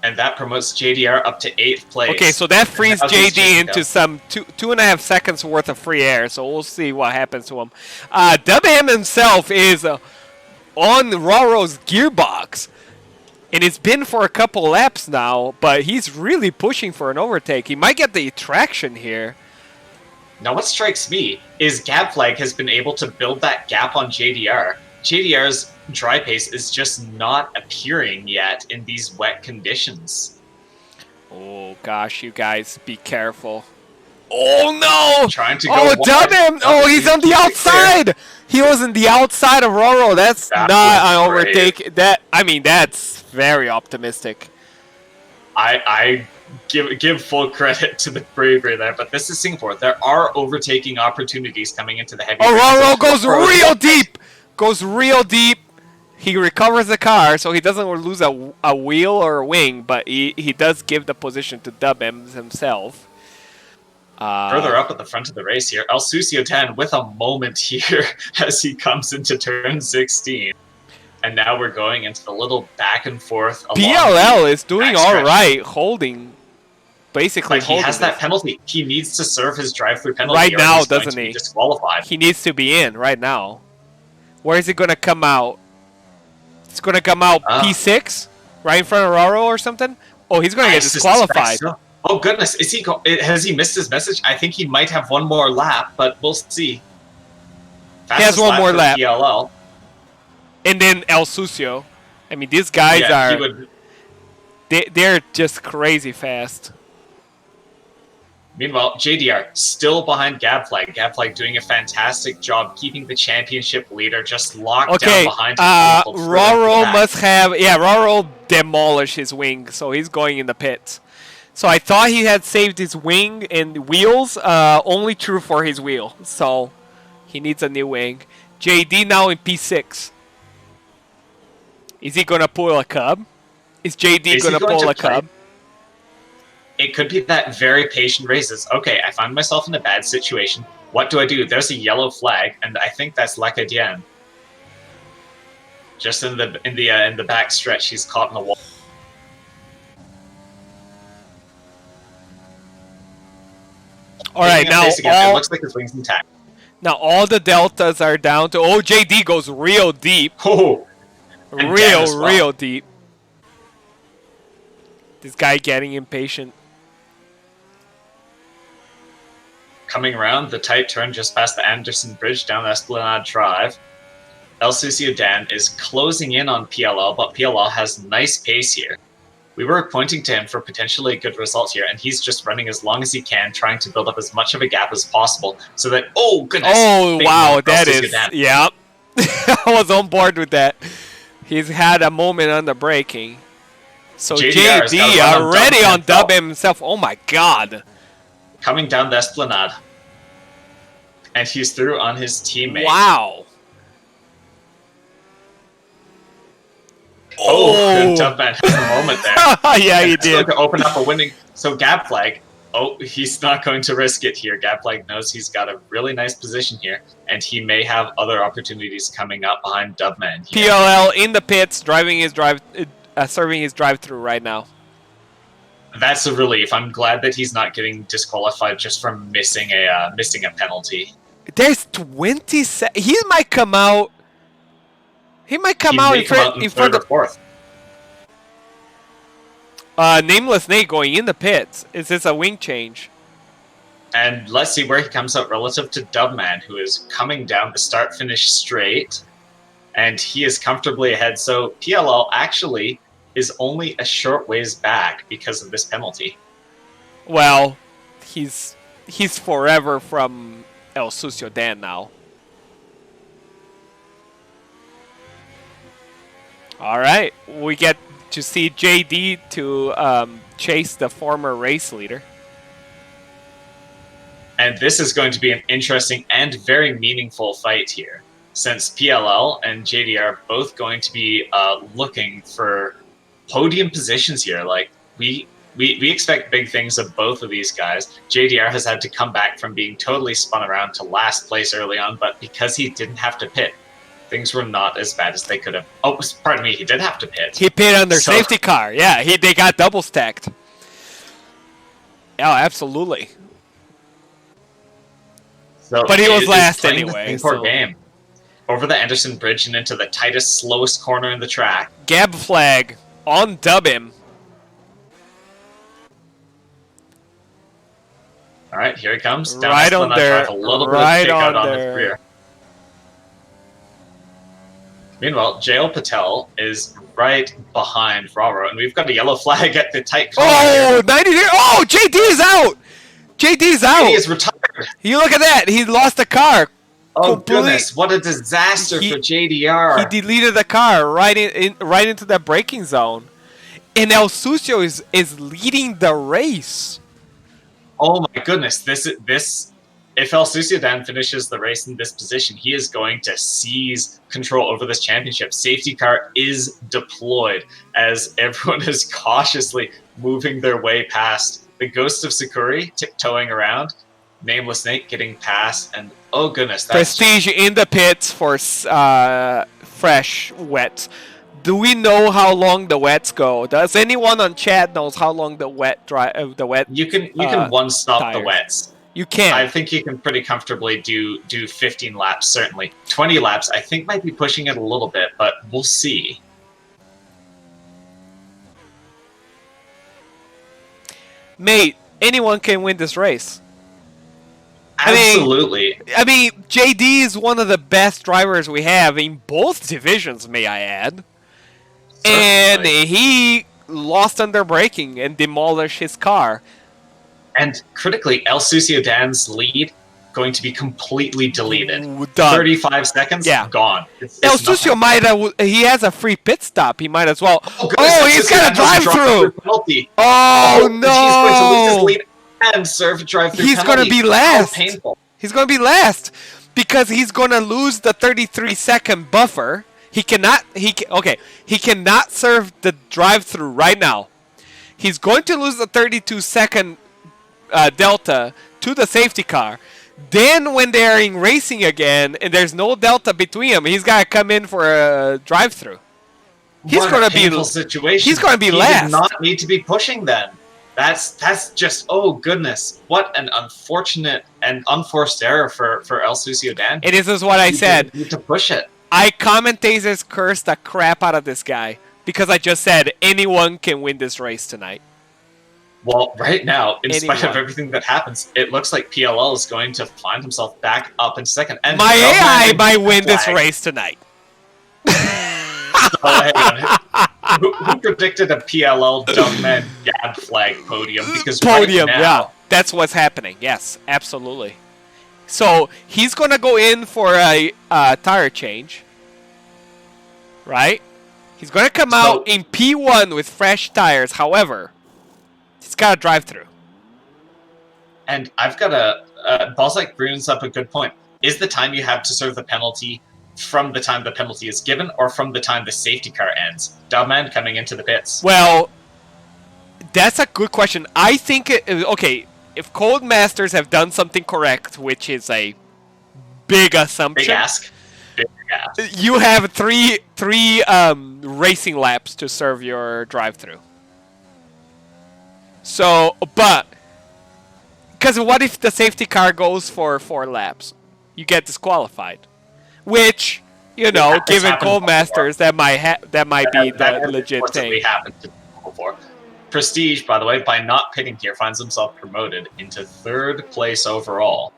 And that promotes JDR up to 8th place. Okay, so that frees JD into up. some 2.5 seconds worth of free air. So we'll see what happens to him. Dubham himself is on Roro's gearbox. And it's been for a couple laps now, but he's really pushing for an overtake. He might get the traction here. Now what strikes me is Gapflag has been able to build that gap on JDR. JDR's dry pace is just not appearing yet in these wet conditions. Oh gosh, you guys, be careful. Oh no! Trying to go Dubham! Oh, he's on the outside! He was on the outside of Roro. That's not an overtake. That's very optimistic. I give full credit to the bravery there, but this is Singapore. There are overtaking opportunities coming into the heavy. Oh, Roro goes real deep! Goes real deep. He recovers the car, so he doesn't lose a wheel or a wing, but he does give the position to Dubham himself. Further up at the front of the race here, El Sucio 10 with a moment here as he comes into turn 16. And now we're going into the little back and forth. PLL is doing all right, holding. Basically, but he has that penalty. He needs to serve his drive-through penalty right now, doesn't he? Disqualified. He needs to be in right now. Where is it going to come out? It's going to come out P6, right in front of Roro or something. Oh, he's going to get disqualified. So. Oh goodness, is he? Has he missed his message? I think he might have one more lap, but we'll see. Fastest he has one more lap. PLL. And then El Sucio. I mean, these guys are. They're just crazy fast. Meanwhile, JDR still behind Gapflag. Gapflag doing a fantastic job keeping the championship leader just locked down behind him. Roro must have... Yeah, Roro demolished his wing, so he's going in the pits. So I thought he had saved his wing and wheels, only true for his wheel. So he needs a new wing. JD now in P6. Is he going to pull a cub? Is JD going to pull a cub? It could be that very patient raises. Okay, I find myself in a bad situation. What do I do? There's a yellow flag, and I think that's Lacadian. Just in the back stretch, he's caught in the wall. All right, now it looks like his wing's intact. Now all the deltas are down to. Oh, JD goes real deep. Oh, real deep. This guy getting impatient. Coming around the tight turn just past the Anderson Bridge down Esplanade Drive. El Sucio Dan is closing in on PLL, but PLL has nice pace here. We were pointing to him for potentially a good result here, and he's just running as long as he can, trying to build up as much of a gap as possible, so that, oh goodness. Oh wow, that is, yeah. I was on board with that. He's had a moment on the braking. So JD already on Dubham himself. Oh my god. Coming down the Esplanade. And he's through on his teammate. Wow. Oh, Dubman has a moment there. Yeah, he did. To open up a winning. So Gapflag, he's not going to risk it here. Gapflag knows he's got a really nice position here, and he may have other opportunities coming up behind Dubman. PLL in the pits, serving his drive-through right now. That's a relief. I'm glad that he's not getting disqualified just from missing a penalty. There's 20 seconds. He might come out. He might come out in front of fourth. Nameless Nate going in the pits. Is this a wing change? And let's see where he comes out relative to Dubman, who is coming down the start-finish straight. And he is comfortably ahead. So PLL actually is only a short ways back because of this penalty. Well, he's forever from El Sucio Dan now. All right, we get to see JD to chase the former race leader. And this is going to be an interesting and very meaningful fight here, since PLL and JD are both going to be looking for podium positions here. Like we expect big things of both of these guys. JDR has had to come back from being totally spun around to last place early on, but because he didn't have to pit, things were not as bad as they could have. Oh, pardon me, he did have to pit. He pit on their safety car. Yeah, they got double stacked. Oh, absolutely. So but he was last anyway. Game. Over the Anderson Bridge and into the tightest, slowest corner in the track. Gab flag on dub him. All right, here he comes. Down right on there. A little right bit of on on there. The rear. Meanwhile, Jail Patel is right behind Raro, and we've got a yellow flag at the tight corner. Oh, 90 here. Oh, JD is out. JD's out. JD is retired. You look at that. He lost the car. Oh, goodness. What a disaster for JDR. He deleted the car right into the braking zone. And El Sucio is leading the race. Oh, my goodness. If El Sucio finishes the race in this position, he is going to seize control over this championship. Safety car is deployed as everyone is cautiously moving their way past. The Ghost of Sakuri tiptoeing around. Nameless Nate getting past. And oh, goodness. Prestige in the pits for fresh wets. Do we know how long the wets go? Does anyone on chat knows how long the wet You can one stop tires. The wets. You can. I think you can pretty comfortably do 15 laps, certainly. 20 laps, I think might be pushing it a little bit, but we'll see. Mate, anyone can win this race. Absolutely. I mean, JD is one of the best drivers we have in both divisions, may I add. Certainly. And he lost under braking and demolished his car. And critically, El Sucio Dan's lead going to be completely deleted. Done. 35 seconds, gone. It's El Sucio he has a free pit stop. He might as well. Oh, he's got a drive-through. Oh, no. He's going to lose his lead and serve a drive-through He's going to be last. How painful. He's going to be last because he's going to lose the 33-second buffer. He cannot serve the drive-through right now. He's going to lose the 32-second delta to the safety car. Then when they're in racing again and there's no delta between them, he's got to come in for a drive-through. He's going to be situation. He's going to be last. He did not need to be pushing then. That's just, oh goodness, what an unfortunate and unforced error for El Sucio Dan. And this is what I said. You need to push it. I commentators cursed the crap out of this guy because I just said anyone can win this race tonight. Well, right now, in spite of everything that happens, it looks like PLL is going to find himself back up in second. And my AI might win this race tonight. Hang on. Who predicted a PLL Dunkman Gab flag podium? Because podium, right now, yeah, that's what's happening. Yes, absolutely. So he's gonna go in for a tire change, right? He's gonna come out in P1 with fresh tires. However, he's got a drive-through. And I've got Balzac brings up a good point. Is the time you have to serve the penalty from the time the penalty is given or from the time the safety car ends? Dubman coming into the pits. Well, that's a good question. I think, if Codemasters have done something correct, which is a big assumption. Big ask. You have three racing laps to serve your drive-through. So, but, because what if the safety car goes for 4 laps? You get disqualified. Which, given Codemasters, that might be the legit thing. Happened before. Prestige, by the way, by not pitting here, finds himself promoted into 3rd place overall.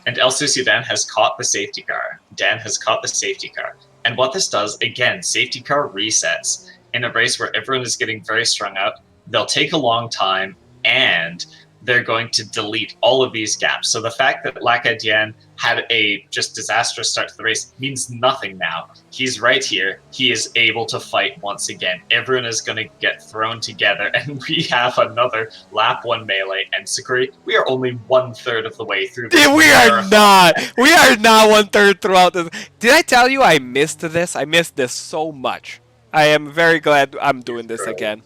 And El Sucio Dan has caught the safety car. Dan has caught the safety car. And what this does, again, safety car resets in a race where everyone is getting very strung out. They'll take a long time, and they're going to delete all of these gaps. So the fact that Lacadienne had a just disastrous start to the race means nothing now. He's right here. He is able to fight once again. Everyone is going to get thrown together, and we have another lap 1 melee. And Sakuri, we are only 1/3 of the way through this. We are not 1/3 throughout this. Did I tell you I missed this? I missed this so much. I am very glad I'm doing this again.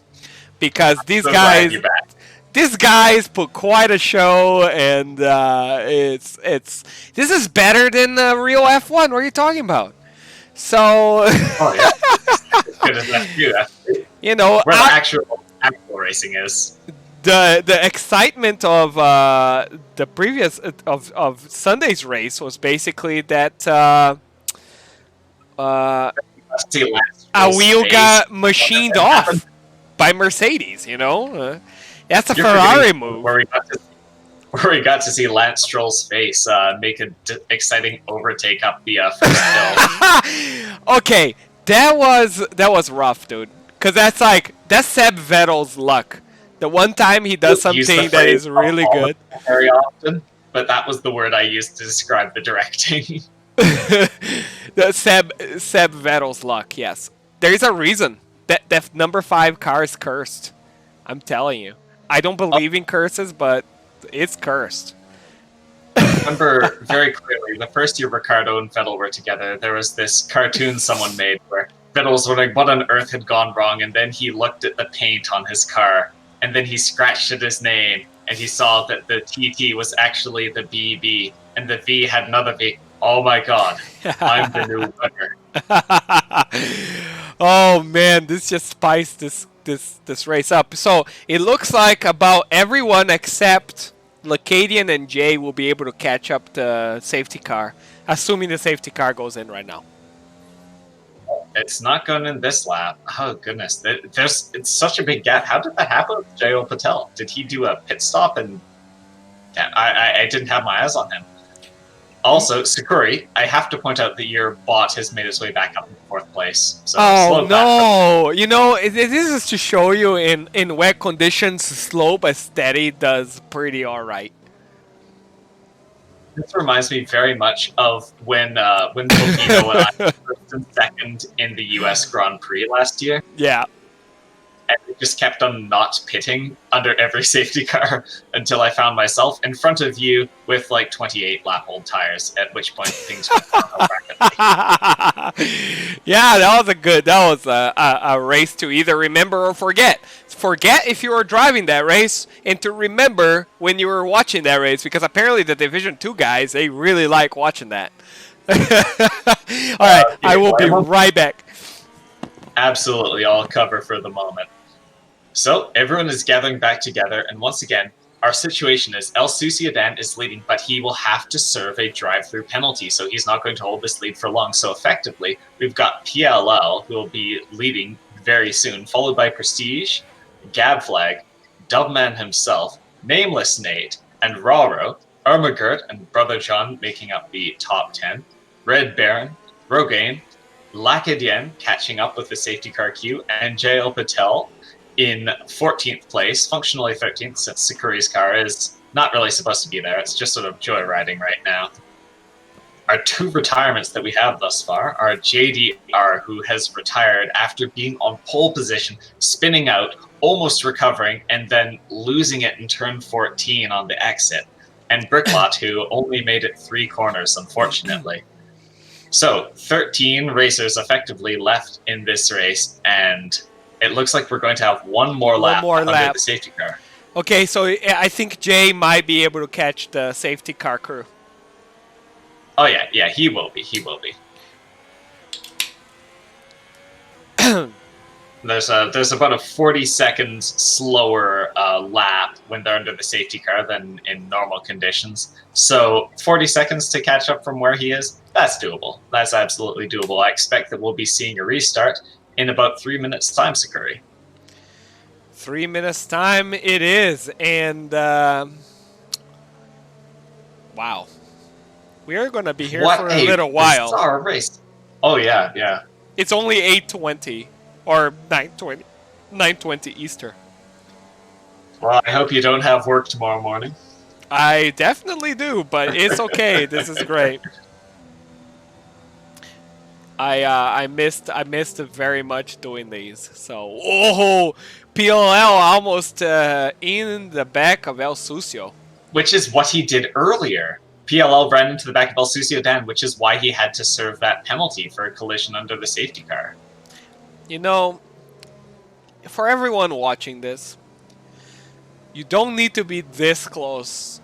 Because these guys These guys put quite a show, and this is better than the real F1. What are you talking about? So, Oh yeah, as good as F2. you know, Where the actual racing is. the excitement of the previous of Sunday's race was basically that a wheel got machined off by Mercedes. You know, that's a Ferrari move. Where we got to see Lance Stroll's face make an exciting overtake up the first hill. Okay, that was rough, dude. Cause that's Seb Vettel's luck. The one time he does something that is really good. Very often, but that was the word I used to describe the directing. The Seb Vettel's luck. Yes, there's a reason that number 5 car is cursed. I'm telling you. I don't believe in curses, but it's cursed. I remember very clearly the first year Ricardo and Vettel were together. There was this cartoon someone made where Vettel was wondering what on earth had gone wrong, and then he looked at the paint on his car, and then he scratched at his name, and he saw that the TT was actually the BB, and the V had another V. Oh my god, I'm the new winner. Oh man, this just spiced this race up. So it looks like about everyone except Lacadian and Jay will be able to catch up the safety car, assuming the safety car goes in right now. It's not going in this lap. Oh goodness, it's such a big gap. How did that happen with J.O. Patel? Did he do a pit stop? And I didn't have my eyes on him. Also, Sakuri, I have to point out that your bot has made its way back up in 4th place. So oh no! You know, this is to show you in wet conditions, slow but steady does pretty alright. This reminds me very much of when Tokito and I were first and second in the US Grand Prix last year. Yeah. And we just kept on not pitting under every safety car until I found myself in front of you with like 28 lap old tires, at which point things went rapidly. Yeah, that was a race to either remember or forget. Forget if you were driving that race, and to remember when you were watching that race, because apparently the Division 2 guys, they really like watching that. Alright, I will be right back. Absolutely, I'll cover for the moment. So, everyone is gathering back together, and once again, our situation is El Suciadan is leading, but he will have to serve a drive-through penalty, so he's not going to hold this lead for long. So effectively, we've got PLL, who will be leading very soon, followed by Prestige, Gabflag, Dubman himself, Nameless Nate, and Raro, Ermagerd and Brother John making up the top 10, Red Baron, Rogaine, Lacadienne catching up with the safety car queue, and J.L. Patel in 14th place, functionally 13th since Sakuri's car is not really supposed to be there. It's just sort of joyriding right now. Our 2 retirements that we have thus far are JDR, who has retired after being on pole position, spinning out, almost recovering, and then losing it in turn 14 on the exit, and Bricklot, who only made it 3 corners, unfortunately. So, 13 racers effectively left in this race, and it looks like we're going to have one more lap under the safety car. Okay, so I think Jay might be able to catch the safety car crew. Oh yeah, he will be. There's about a 40 seconds slower lap when they're under the safety car than in normal conditions. So 40 seconds to catch up from where he is, that's doable. That's absolutely doable. I expect that we'll be seeing a restart in about 3 minutes' time, Sakuri. 3 minutes' time it is, and wow. We are going to be here for a little while. Bizarre race. Oh, yeah. It's only 8:20 or 9:20 Eastern. Well, I hope you don't have work tomorrow morning. I definitely do, but it's okay. This is great. I missed very much doing these. So, PLL almost in the back of El Sucio. Which is what he did earlier. PLL ran into the back of El Sucio, which is why he had to serve that penalty for a collision under the safety car. You know, for everyone watching this, You don't need to be this close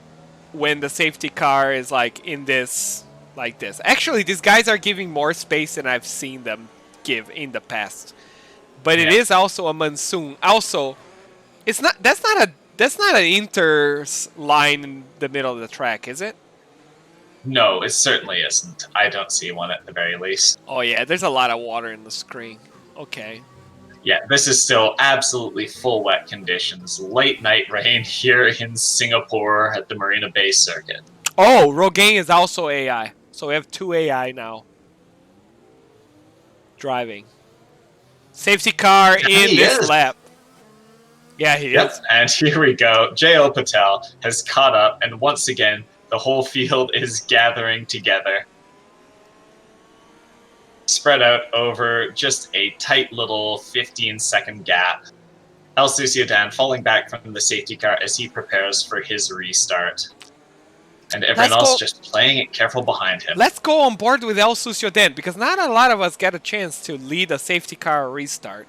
when the safety car is like in this, like this. Actually, these guys are giving more space than I've seen them give in the past. But it is also a monsoon. Also, it's not. That's not an inter line in the middle of the track, is it? No, it certainly isn't. I don't see one at the very least. Oh yeah, there's a lot of water in the screen. Okay. Yeah, this is still absolutely full wet conditions. Late night rain here in Singapore at the Marina Bay Circuit. Oh, Rogaine is also AI. So we have 2 AI now. Driving. Safety car in this lap. Yeah, he is. And here we go. J.O. Patel has caught up, and once again, the whole field is gathering together. Spread out over just a tight little 15-second gap. El Suciodan falling back from the safety car as he prepares for his restart. And everyone else just playing it careful behind him. Let's go on board with El Suciodan, because not a lot of us get a chance to lead a safety car restart.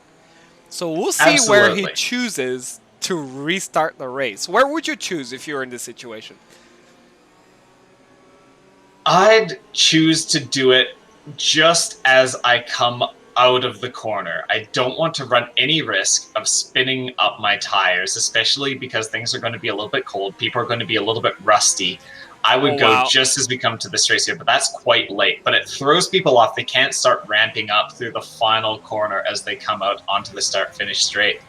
So we'll see where he chooses to restart the race. Where would you choose if you were in this situation? I'd choose to do it just as I come out of the corner. I don't want to run any risk of spinning up my tires, especially because things are going to be a little bit cold. People are going to be a little bit rusty. I would go just as we come to this race here, but that's quite late. But it throws people off. They can't start ramping up through the final corner as they come out onto the start-finish straight.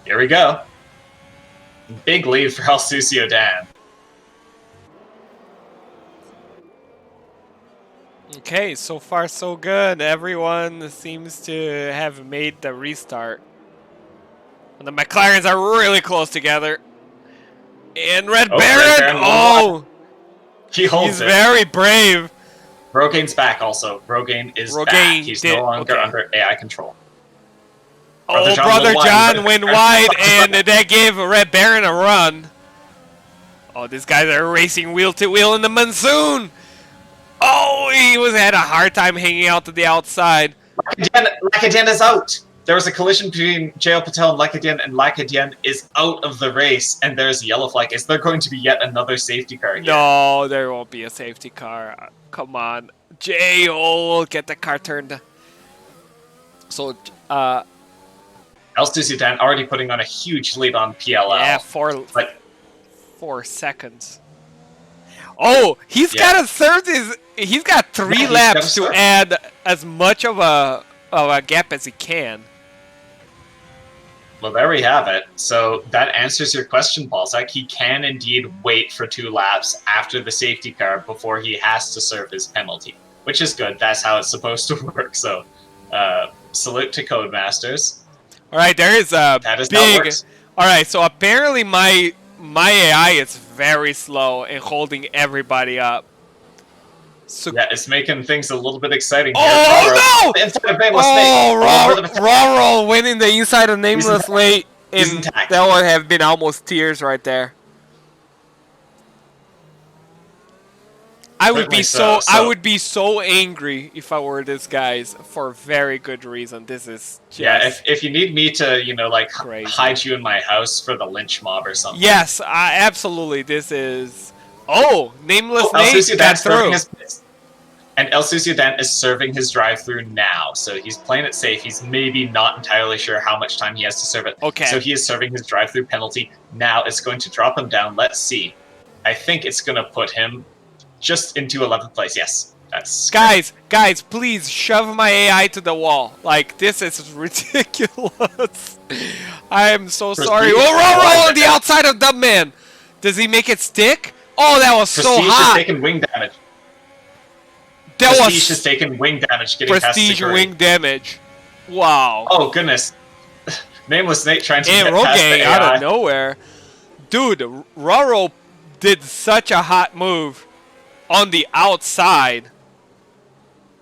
Here we go. Big lead for El Suciodan. Okay, so far so good. Everyone seems to have made the restart. And the McLarens are really close together. And Red Baron, he holds he's very brave. Rogaine's back also. Rogaine is back. He's no longer under AI control. Brother John went wide, and that gave Red Baron a run. Oh, these guys are racing wheel to wheel in the monsoon. Oh, he had a hard time hanging out to the outside. Lacadian is out. There was a collision between J.O. Patel and Lacadian is out of the race, and there's a yellow flag. Is there going to be yet another safety car here? No, there won't be a safety car. Come on. J.O. will get the car turned. So, El Suciodan already putting on a huge lead on PLL. Yeah, 4 seconds. Oh, he's got to serve his. He's got 3 laps to add as much of a gap as he can. Well, there we have it. So that answers your question, Balzac. He can indeed wait for 2 laps after the safety car before he has to serve his penalty, which is good. That's how it's supposed to work. So, salute to Codemasters. All right, there is a big. All right, so apparently my AI is very slow in holding everybody up. So yeah, it's making things a little bit exciting here. Oh, no! Roro winning the inside of Nameless Late. And that would have been almost tears right there. I would be I would be so angry if I were this guys for very good reason. This is just if you need me to, hide you in my house for the lynch mob or something. Yes, absolutely. This is Nameless Nate got through. And El Suciodan is serving his drive-through now, so he's playing it safe. He's maybe not entirely sure how much time he has to serve it. Okay. So he is serving his drive-through penalty. Now it's going to drop him down. Let's see. I think it's going to put him just into 11th place. Yes, that's guys, please shove my AI to the wall. Like, this is ridiculous. I am so sorry. Roll on the outside of Dubman. Does he make it stick? Oh, that was so hot. Prestige is taking wing damage. Prestige has taken wing damage getting past Prestige wing damage. Wow. Oh, goodness. Nameless Nate trying to get past the AI. Out of nowhere. Dude, Roro did such a hot move on the outside.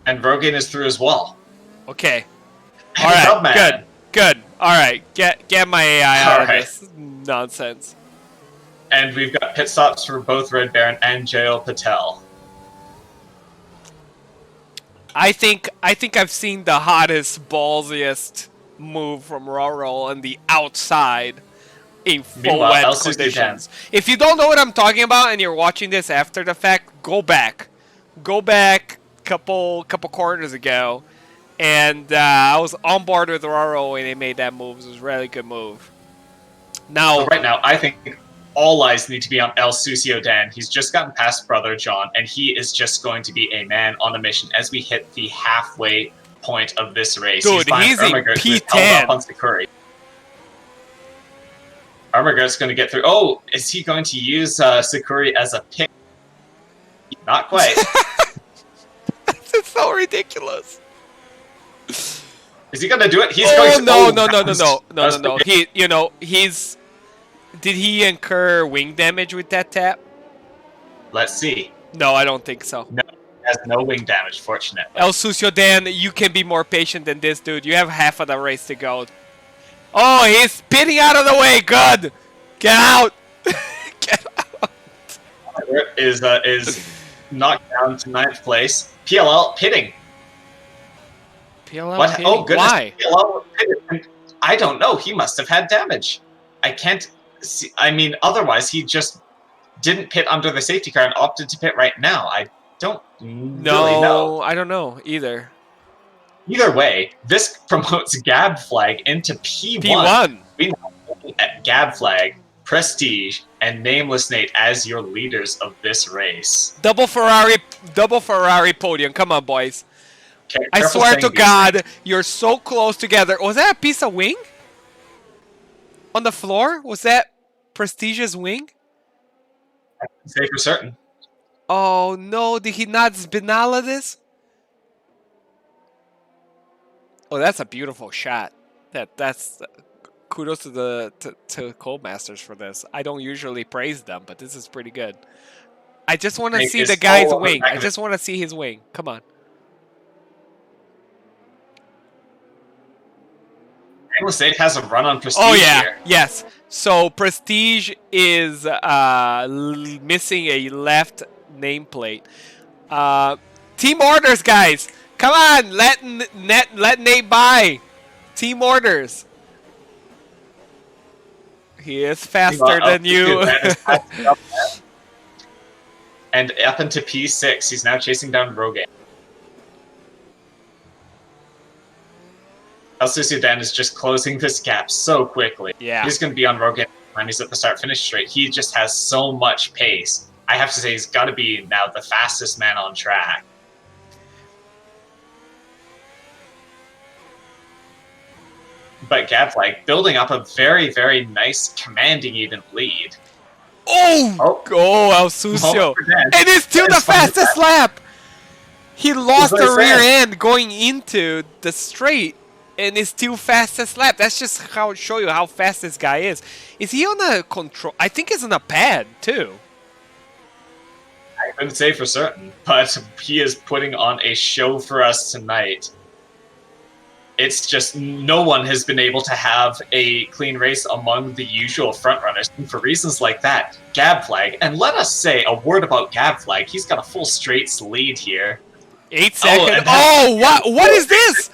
And Rogaine is through as well. Okay. All right, good. All right, get my AI out of this nonsense. And we've got pit stops for both Red Baron and J.O. Patel. I think I've seen the hottest, ballsiest move from Roro on the outside in full Meanwhile, wet El Sucio conditions. If you don't know what I'm talking about and you're watching this after the fact, go back. Go back couple quarters ago, and I was on board with Roro when they made that move. It was a really good move. Now, So right now, I think all eyes need to be on El Sucio Dan. He's just gotten past Brother John, and he is just going to be a man on a mission as we hit the halfway point of this race. Dude, he's in Ermagert, who's held P10. up on Sakuri. Ermagert's going to get through. Oh, is he going to use Sakuri as a pick? Not quite. It's so ridiculous. Is he going to do it? He's Oh, going to. no. He's. Did he incur wing damage with that tap? Let's see. No, I don't think so. No, he has no wing damage, fortunately. El Sucio Dan, you can be more patient than this, dude. You have half of the race to go. Oh, he's spitting out of the way. Good. Get out. Get out. Is knocked down to 9th place. PLL pitting. PLL What? pitting? Oh, goodness. Why? PLL pitting. I don't know. He must have had damage. I can't see. I mean, otherwise, he just didn't pit under the safety car and opted to pit right now. I don't really know. I don't know either. Either way, this promotes Gab Flag into P1. P1. We now look at Gab Flag, Prestige, and Nameless Nate as your leaders of this race. Double Ferrari podium. Come on, boys. I Careful swear saying to these God, things. you're so close together. Was that a piece of wing? On the floor? Was that Prestige's wing? I can say for certain. Oh no, did he not Spinala this? Oh, that's a beautiful shot. That's kudos to the to Codemasters for this. I don't usually praise them, but this is pretty good. I just want to see the guy's wing. I just want to see his wing. Come on. Nameless Nate has a run on Prestige Oh yeah, here. yes. So Prestige is missing a left nameplate. Team orders, guys. Come on, let Nate by. Team orders. He is faster than you. And up into P6, he's now chasing down Rogan. El Sucio Dan is just closing this gap so quickly. Yeah. He's going to be on Rogan when he's at the start-finish straight. He just has so much pace. I have to say he's got to be now the fastest man on track. But Gabflag building up a very, very nice, commanding even lead. Oh, El Sucio. And it's still the fastest lap. He lost the rear end going into the straight. And it's still fastest lap. That's just how show you how fast this guy is. Is he on a control? I think he's on a pad too. I couldn't say for certain, but he is putting on a show for us tonight. It's just no one has been able to have a clean race among the usual frontrunners. And for reasons like that, Gabflag, and let us say a word about Gabflag, he's got a full straights lead here. 8 seconds. Oh, what is this?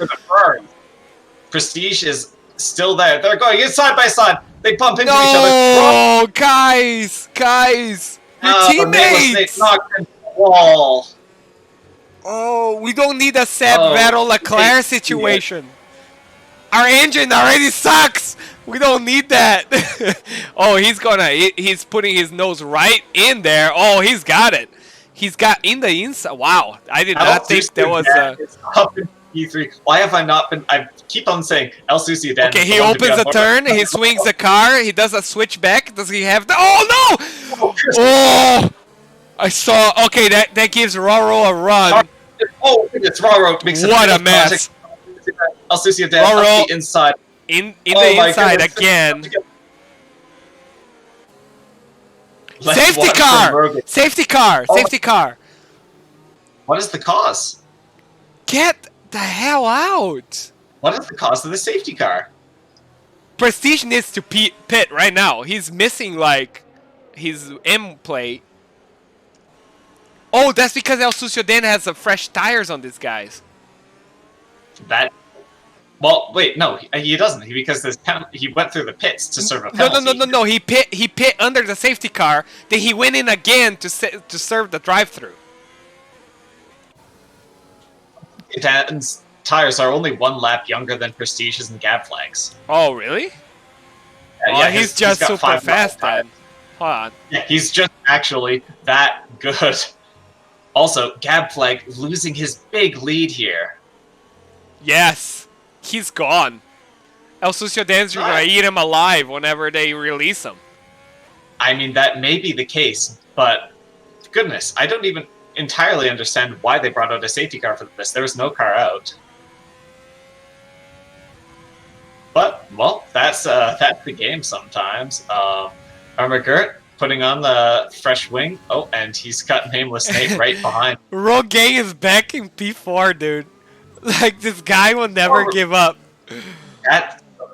Prestige is still there. They're going in side by side. They bump into each other. No, guys, your teammates. Knocked into the wall. Oh, we don't need a Seb Vettel Leclerc situation. Our engine already sucks. We don't need that. Oh, he's putting his nose right in there. Oh, he's got it. He's got in the inside. Wow, I did not think there was a. E3. Why have I not been? I keep on saying El Sucio Dan. Okay, he opens a turn. He swings the car. He does a switchback. Does he have the? Oh no! Oh, I saw. Okay, that gives Roro a run. Oh, it's Roro. What a mess! El Sucio Dan on the inside. In the inside again. Safety car! Safety car! Safety car! What is the cause? Get the hell out! What is the cause of the safety car? Prestige needs to pit right now. He's missing like his M plate. Oh, that's because El Sucio Dan has fresh tires on these guys. That Well, wait, no, he doesn't, because he went through the pits to serve a penalty. No. He pit under the safety car. Then he went in again to serve the drive-through. Dan's tires are only 1 lap younger than Prestige's and Gab Flag's. Oh, really? Yeah, he's just got super fast then. Hold on. Yeah, he's just actually that good. Also, Gab Flag losing his big lead here. Yes, he's gone. El Sucio Dan's gonna eat him alive whenever they release him. I mean, that may be the case, but goodness, I don't even entirely understand why they brought out a safety car for this. There was no car out. But, well, that's the game sometimes. McGirt putting on the fresh wing. Oh, and he's got Nameless Nate right behind. Rogaine is back in P4, dude. Like, this guy will never give up.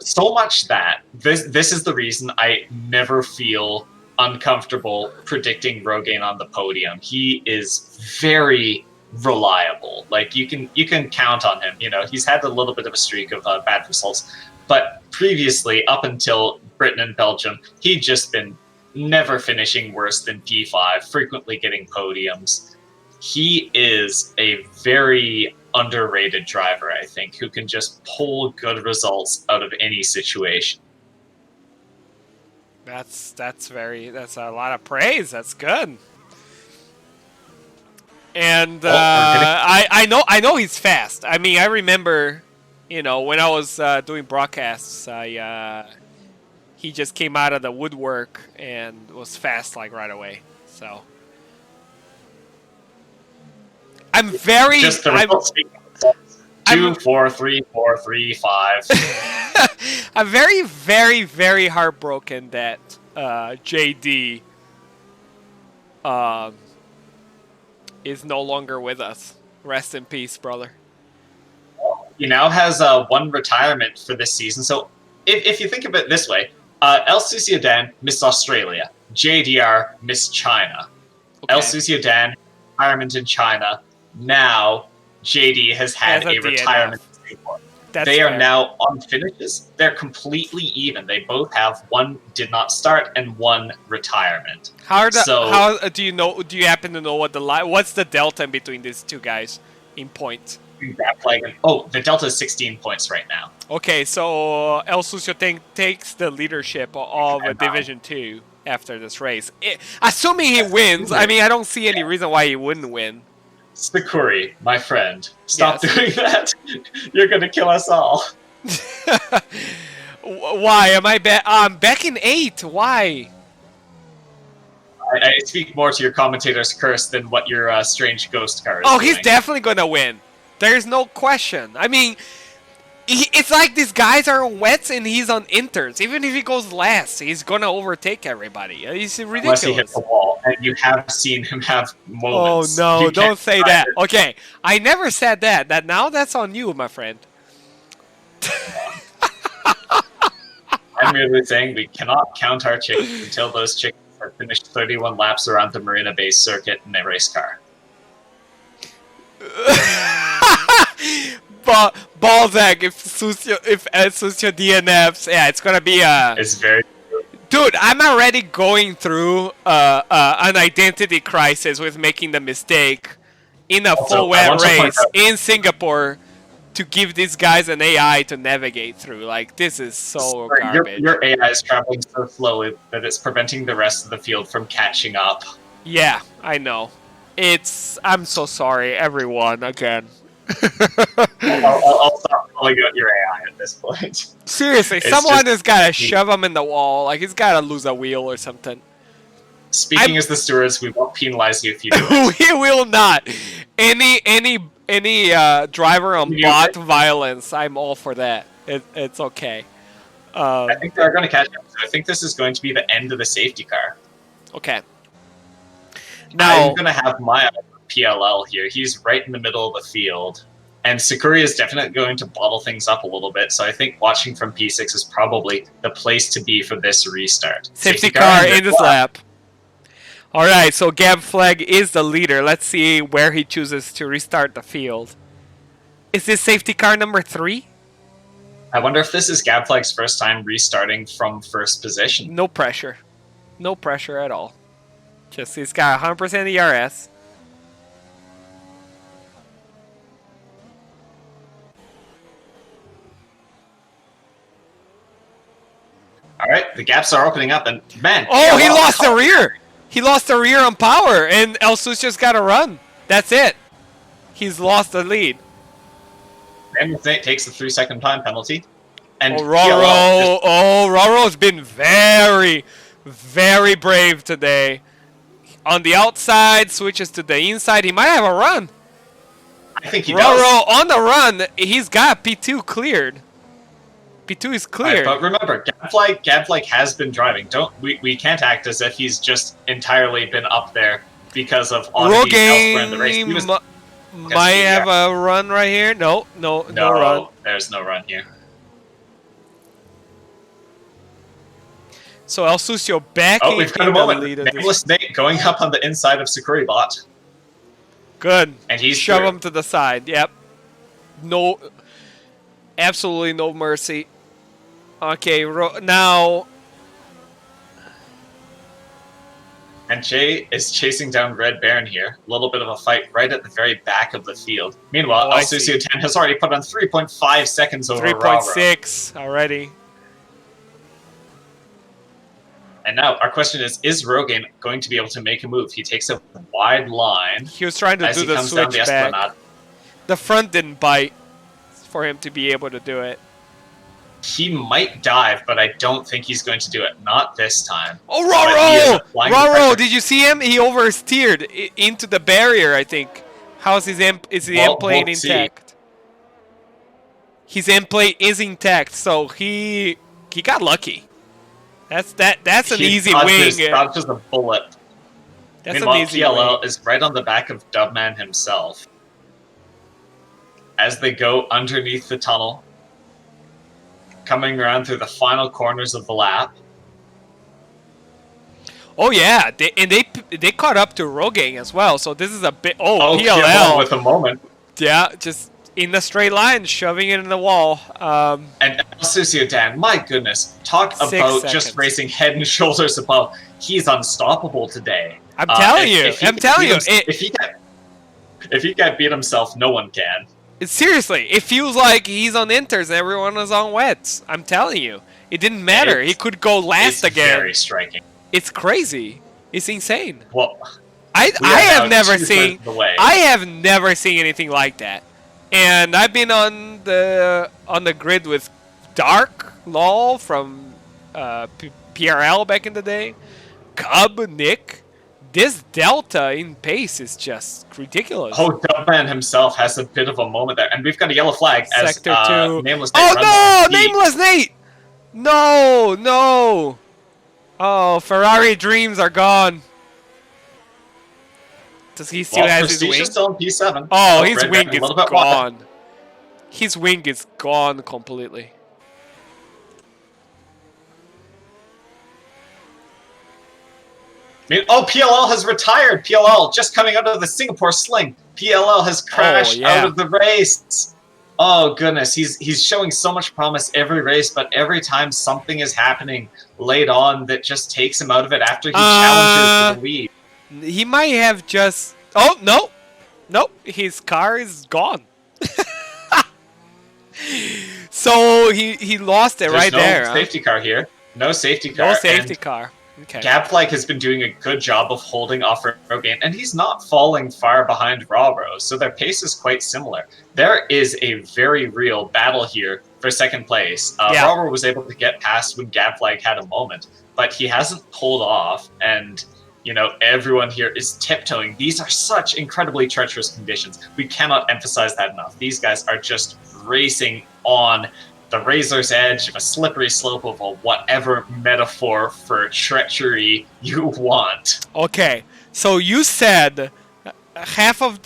So much that this is the reason I never feel uncomfortable predicting Rogaine on the podium. He is very reliable. Like, you can count on him. You know, he's had a little bit of a streak of bad results, but previously, up until Britain and Belgium, he'd just been never finishing worse than P5, frequently getting podiums. He is a very underrated driver, I think, who can just pull good results out of any situation. That's a lot of praise. That's good. And I know he's fast. I mean, I remember, you know, when I was doing broadcasts, he just came out of the woodwork and was fast like right away. So I'm very just the results. 2, 4, 3, 4, 3, 5. I'm very, very, very heartbroken that JD is no longer with us. Rest in peace, brother. He now has 1 retirement for this season. So if you think of it this way, El Sucio Dan missed Australia. JDR missed China. Okay. El Sucio Dan, retirement in China. Now JD has had a retirement in Singapore. They are now on finishes. They're completely even. They both have 1 did not start and 1 retirement. How do you know? Do you happen to know what's the delta between these two guys in points? The delta is 16 points right now. Okay, so El Sucio takes the leadership of Division 2 after this race. Assuming he wins, I mean, I don't see any reason why he wouldn't win. Sakuri, my friend, stop doing that. You're going to kill us all. Why? Am I back? I'm back in 8. Why? I speak more to your commentator's curse than what your strange ghost car is doing. He's definitely going to win. There's no question. I mean, it's like these guys are on wets and he's on inters. Even if he goes last, he's going to overtake everybody. He's ridiculous. Unless he hits the wall. And you have seen him have moments. Oh, no. Don't say that. Okay. I never said that. Now that's on you, my friend. I'm merely saying we cannot count our chickens until those chickens have finished 31 laps around the Marina Bay circuit in a race car. Balzac, if Sucio DNFs, yeah, it's gonna be It's very. Dude, I'm already going through an identity crisis with making the mistake in a full wet race in Singapore to give these guys an AI to navigate through. Like, this is so garbage. Your AI is traveling so slowly that it's preventing the rest of the field from catching up. Yeah, I know. I'm so sorry, everyone, again. I'll stop calling out your AI at this point. Seriously, someone has got to shove him in the wall. Like, he's got to lose a wheel or something. Speaking as the stewards, we won't penalize you if you do it. We will not. Any driver on bot violence, I'm all for that. It's okay. I think they're going to catch up. I think this is going to be the end of the safety car. Okay. Now I'm going to have my PLL here. He's right in the middle of the field. And Sakuri is definitely going to bottle things up a little bit. So I think watching from P6 is probably the place to be for this restart. Safety car in this lap. All right, so Gab Flag is the leader. Let's see where he chooses to restart the field. Is this safety car number 3? I wonder if this is Gabflag's first time restarting from first position. No pressure. No pressure at all. Just he's got 100% ERS. All right, the gaps are opening up, and man. Oh, he lost the rear. He lost the rear on power, and El Sucio's got to run. That's it. He's lost the lead. And takes the 3-second time penalty. And Roro's been very, very brave today. On the outside, switches to the inside. He might have a run. I think he does. Roro on the run. He's got P2 cleared. P2 is cleared. Right, but remember, Gabflag has been driving. We can't act as if he's just entirely been up there because of oddities elsewhere in the race. He was might have a run right here. No run. There's no run here. So El Sucio back in we've got a moment. lead. Nameless Nate going up on the inside of Sakuribot. Good. And he's shove him to the side. Yep. No. Absolutely no mercy. Okay, now. And Jay is chasing down Red Baron here. A little bit of a fight right at the very back of the field. Meanwhile, El Sucio 10 has already put on 3.5 seconds over 3.6 already. And now our question is Rogaine going to be able to make a move? He takes a wide line. He was trying to do the switch back. The front didn't bite for him to be able to do it. He might dive, but I don't think he's going to do it. Not this time. Oh, Roro! Roro, did you see him? He oversteered into the barrier, I think. How's his is the end plate intact? His end plate is intact, so he got lucky. That's an easy wing. That's just a bullet. That's Meanwhile, an easy PLL wing. is right on the back of Dubman himself. As they go underneath the tunnel, coming around through the final corners of the lap. Oh yeah, they caught up to Rogaine as well. So this is a bit. Oh, PLL with a moment. Yeah, just in the straight line, shoving it in the wall. And El Sucio Dan, my goodness, talk about just racing head and shoulders above. He's unstoppable today. I'm telling you. If he can't beat himself, no one can. Seriously, it feels like he's on inters and everyone is on wets. I'm telling you. It didn't matter. He could go last again. It's very striking. It's crazy. It's insane. Well, I have never seen anything like that. And I've been on the grid with Dark, LOL from FRL back in the day, Cub, Nick. This delta in pace is just ridiculous. Oh, Dubman himself has a bit of a moment there. And we've got a yellow flag as Sector 2. Nameless Nate Oh, no! Nameless Nate! No! Oh, Ferrari dreams are gone. Does he still have his wing? Still in P7. Oh, his wing is gone. His wing is gone completely. PLL has retired. PLL just coming out of the Singapore sling. PLL has crashed out of the race. Oh goodness, he's showing so much promise every race, but every time something is happening late on that just takes him out of it after he challenges for the lead. He might have just. Oh no, his car is gone. So he lost it. There's there. No safety car here. No safety car. No safety car. Okay. Gabflag has been doing a good job of holding off Rogaine, and he's not falling far behind Roro, so their pace is quite similar. There is a very real battle here for second place. Roro was able to get past when Gabflag had a moment, but he hasn't pulled off, and everyone here is tiptoeing. These are such incredibly treacherous conditions. We cannot emphasize that enough. These guys are just racing on the razor's edge of a slippery slope of a whatever metaphor for treachery you want. Okay, so you said half of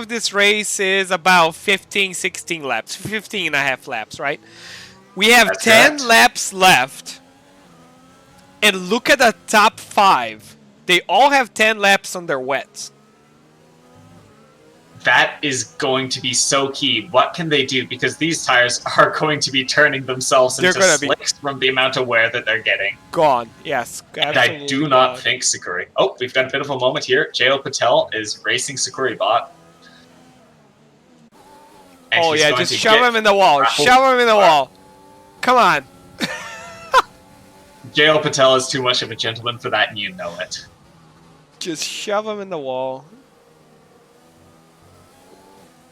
this race is about 15, 16 laps, 15 and a half laps, right? We have 10 laps left, and look at the top 5. They all have 10 laps on their wets. That is going to be so key. What can they do? Because these tires are going to be turning themselves They're into gonna be slicks from the amount of wear that they're getting. gone. Yes, And absolutely I do not gone. think Sakuri. Oh, we've got a bit of a moment here. J.O. Patel is racing Sakuri bot. And Oh he's yeah, going just to shove get him in the wall. grappled. Shove him in the wall. Come on. J.O. Patel is too much of a gentleman for that, and you know it. Just shove him in the wall.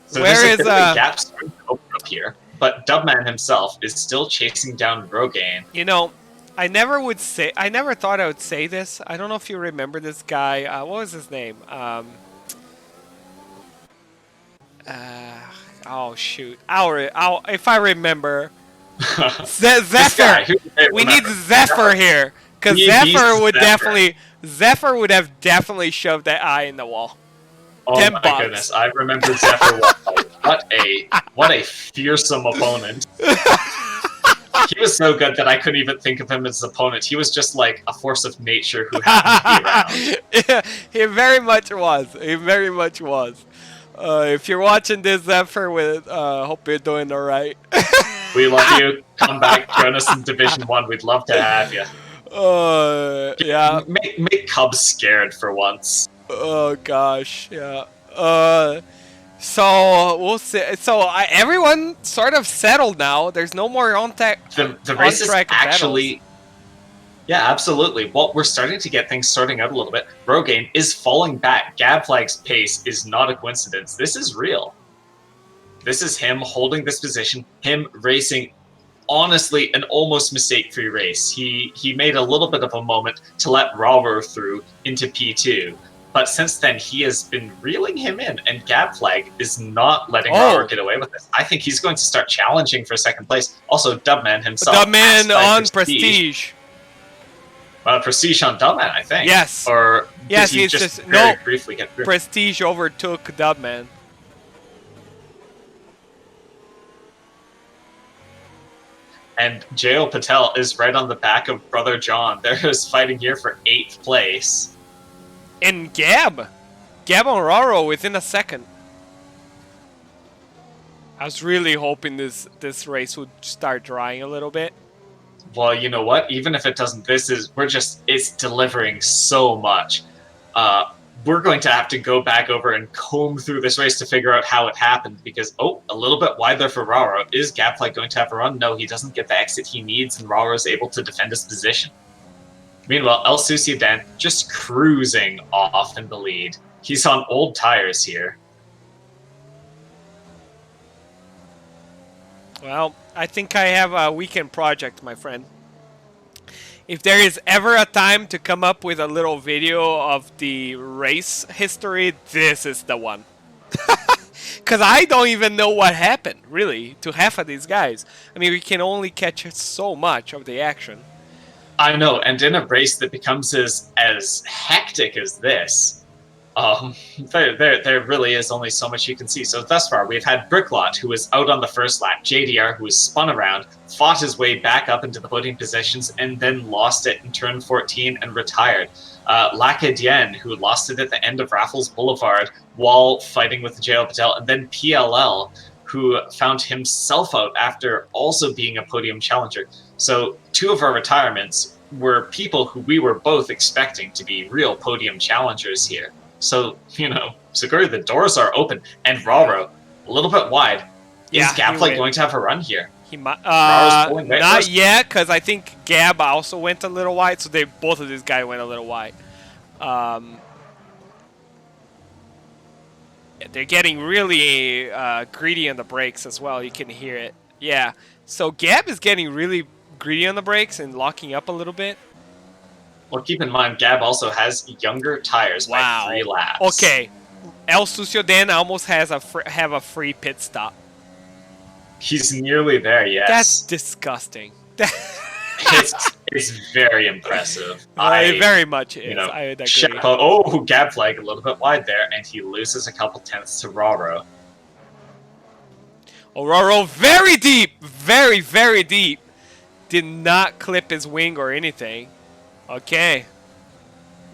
So Where there's a is bit of a gap starting to open up here, but Dubman himself is still chasing down Rogaine. You know, I never thought I would say this. I don't know if you remember this guy. What was his name? Oh shoot! If I remember, Zephyr. We need Zephyr here, because Zephyr would have definitely shoved that eye in the wall. Oh my goodness! I remember Zephyr. What a fearsome opponent. He was so good that I couldn't even think of him as an opponent. He was just like a force of nature who happened to be around. Yeah, he very much was. He very much was. If you're watching this, Zephyr, hope you're doing all right. We love you. Come back, join us in Division 1. We'd love to have you. Yeah. Make Cubs scared for once. Oh gosh, yeah. So we'll see. So everyone sort of settled now. There's no more the race is actually battles. Yeah, absolutely. Well, we're starting to get things sorting out a little bit. Rogaine is falling back. Gabflag's pace is not a coincidence. This is real. This is him holding this position, him racing, honestly, an almost mistake-free race. He made a little bit of a moment to let Raro through into P2. But since then, he has been reeling him in, and Gabflag is not letting Raro get away with this. I think he's going to start challenging for second place. Also, Dubman himself. Dubman on Prestige. Prestige on Dubman, I think. Yes. Or yes, did he just very briefly get through? Prestige overtook Dubman. And J.O. Patel is right on the back of Brother John. They're just fighting here for 8th place. And Gab and Raro within a second. I was really hoping this race would start drying a little bit. Well, you know what? Even if it doesn't, it's delivering so much. We're going to have to go back over and comb through this race to figure out how it happened, because, a little bit wide there for Raro. Is Gabflag going to have a run? No, he doesn't get the exit he needs, and Raro is able to defend his position. Meanwhile, El Suciadan just cruising off in the lead. He's on old tires here. Well, I think I have a weekend project, my friend. If there is ever a time to come up with a little video of the race history, this is the one. Because I don't even know what happened, really, to half of these guys. I mean, we can only catch so much of the action. I know, and in a race that becomes as hectic as this, there really is only so much you can see. So thus far, we've had Bricklot, who was out on the first lap, JDR, who was spun around, fought his way back up into the podium positions, and then lost it in turn 14 and retired. Lacadien, who lost it at the end of Raffles Boulevard while fighting with J.O. Patel, and then PLL, who found himself out after also being a podium challenger. So 2 of our retirements were people who we were both expecting to be real podium challengers here. So, Sakura, the doors are open. And Raro, a little bit wide. Yeah, is Gabflag going to have a run here? He might. Not yet, because I think Gab also went a little wide, so both of these guys went a little wide. They're getting really greedy on the brakes as well. You can hear it. Yeah. So Gab is getting really greedy on the brakes and locking up a little bit. Well, keep in mind, Gab also has younger tires by 3 laps. Okay. El Suciadan almost have a free pit stop. He's nearly there, yes. That's disgusting. It's very impressive. It very much is. I would agree. Gabflag a little bit wide there, and he loses a couple tenths to Raro. Raro very deep, very, very deep. Did not clip his wing or anything. Okay.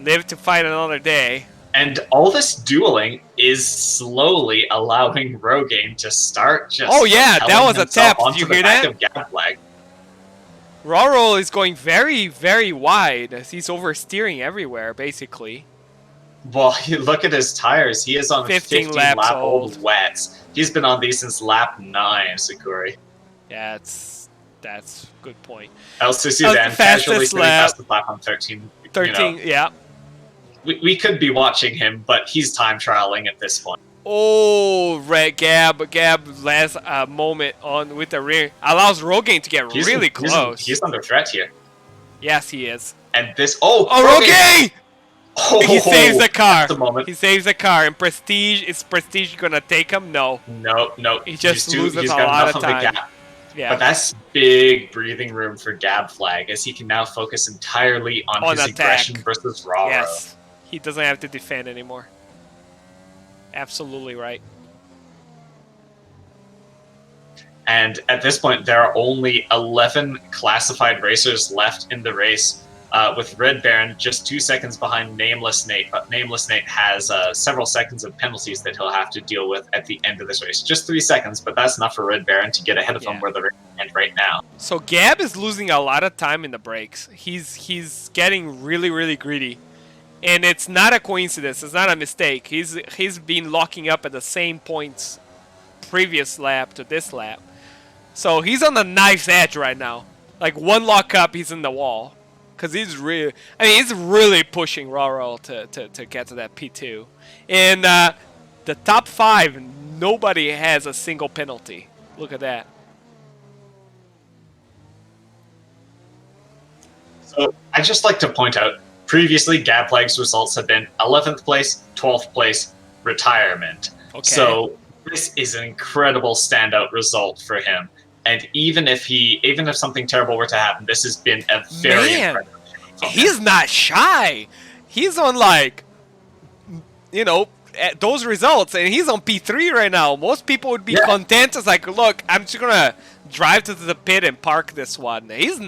Live to fight another day. And all this dueling is slowly allowing Rogaine to start just oh yeah, that was a tap. Did you hear that? Of Gabflag. Roro is going very, very wide as he's oversteering everywhere, basically. Well, look at his tires. He is on 15 lap old wets. He's been on these since lap 9, Sakuri. Yeah, that's a good point. El Susu then casually spinning past the lap on 13. 13, yeah. We could be watching him, but he's time trialing at this point. Oh, Gab last moment on with the rear allows Rogaine to get really close. He's under threat here. Yes, he is. And this, Rogaine! Oh, he saves the car. The moment. He saves the car. And Prestige, is Prestige gonna take him? No. No. He just loses a lot of time. Yeah. But that's big breathing room for Gabflag, as he can now focus entirely on his attack. aggression versus Raro. Yes. He doesn't have to defend anymore. Absolutely right. And at this point, there are only 11 classified racers left in the race, with Red Baron just 2 seconds behind Nameless Nate. But Nameless Nate has several seconds of penalties that he'll have to deal with at the end of this race. Just 3 seconds, but that's enough for Red Baron to get ahead of him where the race ends right now. So Gab is losing a lot of time in the brakes. He's getting really, really greedy. And it's not a coincidence. It's not a mistake. He's been locking up at the same points previous lap to this lap. So he's on the knife's edge right now. Like one lock up, he's in the wall. Because he's really pushing Raro to get to that P2. In the top 5, nobody has a single penalty. Look at that. So I'd just like to point out, previously, Gabflag's results have been 11th place, 12th place, retirement. Okay. So this is an incredible standout result for him. And even if something terrible were to happen, this has been a very incredible result. He's not shy. He's on those results, and he's on P3 right now. Most people would be content. It's like, look, I'm just gonna drive to the pit and park this one. He's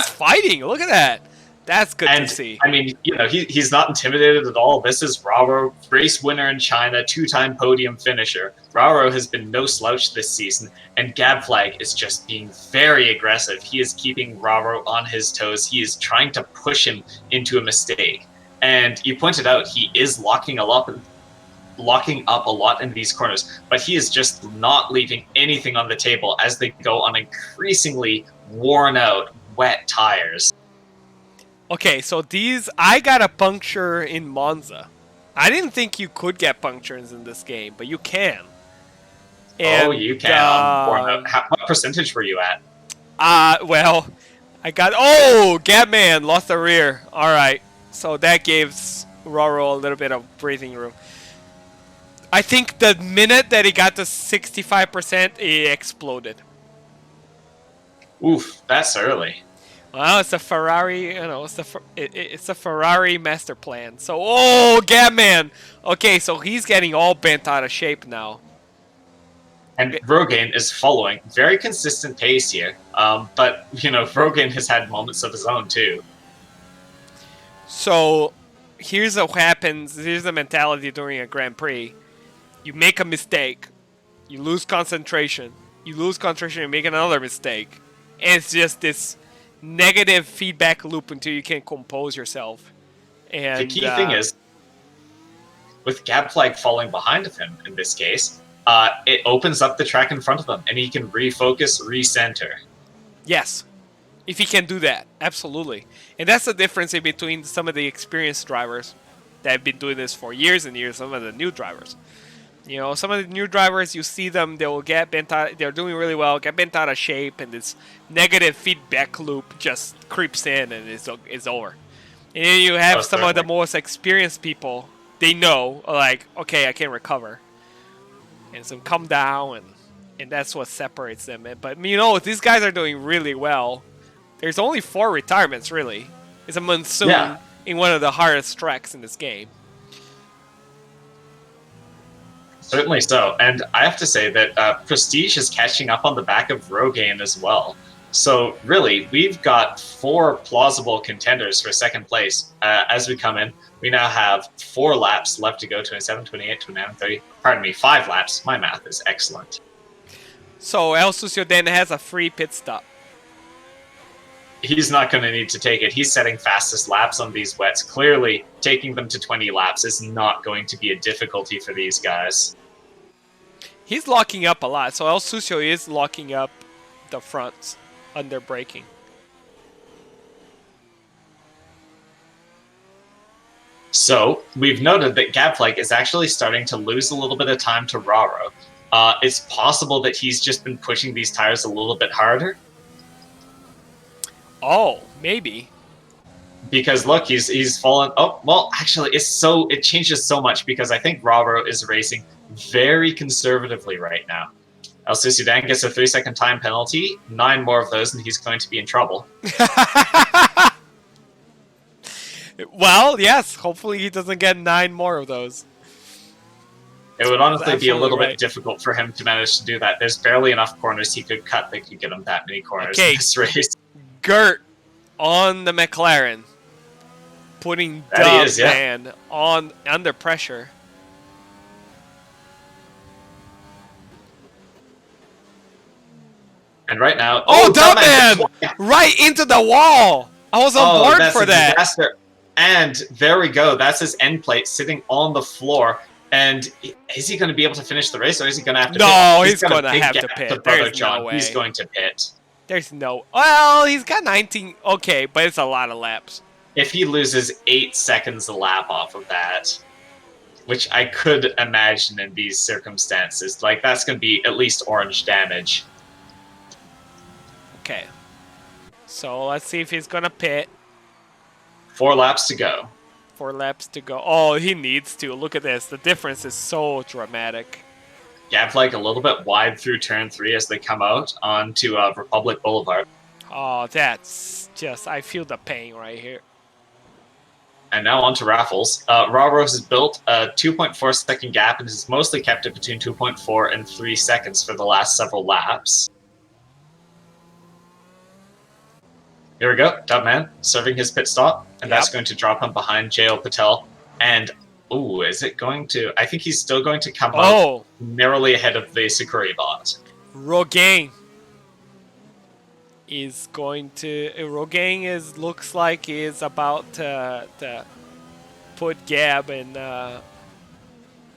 fighting. Look at that. That's good to see. I mean, he's not intimidated at all. This is Raro, race winner in China, 2-time podium finisher. Raro has been no slouch this season, and Gabflag is just being very aggressive. He is keeping Raro on his toes. He is trying to push him into a mistake. And you pointed out he is locking up a lot in these corners, but he is just not leaving anything on the table as they go on increasingly worn out, wet tires. Okay, so I got a puncture in Monza. I didn't think you could get punctures in this game, but you can. And, you can. What percentage were you at? Well, I got... Oh, Gabman lost the rear. All right, so that gives Raro a little bit of breathing room. I think the minute that he got to 65%, he exploded. Oof, that's early. Well, it's a Ferrari, it's a Ferrari master plan. So, Gabman! Okay, so he's getting all bent out of shape now. And Rogaine is following very consistent pace here. But, Rogaine has had moments of his own, too. So, here's what happens. Here's the mentality during a Grand Prix. You make a mistake. You lose concentration. You make another mistake. And it's just this negative feedback loop until you can compose yourself. And the key thing is, with Gabflag falling behind of him in this case, it opens up the track in front of him, and he can refocus, recenter. Yes, if he can do that, absolutely. And that's the difference in between some of the experienced drivers that have been doing this for years and years, some of the new drivers. Some of the new drivers, you see them, they will get bent out, they're doing really well, get bent out of shape, and this negative feedback loop just creeps in and it's over. And then you have some of the most experienced people, they know, like, okay, I can recover. And some come down, and that's what separates them. But, these guys are doing really well. There's only 4 retirements, really. It's a monsoon in one of the hardest tracks in this game. Certainly so, and I have to say that Prestige is catching up on the back of Rogaine as well. So really, we've got 4 plausible contenders for second place. As we come in, we now have 4 laps left to go, 27, 28, 29, 30. Pardon me, 5 laps. My math is excellent. So El Sucio then has a free pit stop. He's not going to need to take it. He's setting fastest laps on these wets. Clearly, taking them to 20 laps is not going to be a difficulty for these guys. He's locking up a lot. So El Sucio is locking up the fronts under braking. So we've noted that Gabflake is actually starting to lose a little bit of time to Raro. It's possible that he's just been pushing these tires a little bit harder. Oh, maybe. Because look, he's fallen. Oh, well, actually, it changes so much because I think Raro is racing very conservatively right now. El Sudan gets a 3-second time penalty, 9 more of those, and he's going to be in trouble. Well, yes. Hopefully he doesn't get 9 more of those. It would honestly be a little right. bit difficult for him to manage to do that. There's barely enough corners he could cut that could get him that many corners in this race. Gert on the McLaren. Putting Dub, man, on under pressure. And right now... Oh, Dubman! Right into the wall! I was on board for that. Disaster. And there we go. That's his end plate sitting on the floor. And is he going to be able to finish the race, or is he going to have to pit? No, he's going to have to pit. There's no way. He's going to pit. There's no... Well, he's got 19... Okay, but it's a lot of laps. If he loses 8 seconds a lap off of that, which I could imagine in these circumstances, like, that's going to be at least orange damage. Okay. So let's see if he's going to pit. 4 laps to go. 4 laps to go. Oh, he needs to. Look at this. The difference is so dramatic. Gabflake a little bit wide through turn 3 as they come out onto Republic Boulevard. Oh, that's just... I feel the pain right here. And now on to Raffles. Rawrose has built a 2.4 second gap and has mostly kept it between 2.4 and 3 seconds for the last several laps. Here we go, Dubman serving his pit stop, and that's going to drop him behind J.O. Patel. And, ooh, is it going to... I think he's still going to come out narrowly ahead of the Sakuri bot. Rogaine is going to... Rogaine looks like he's about to put Gab in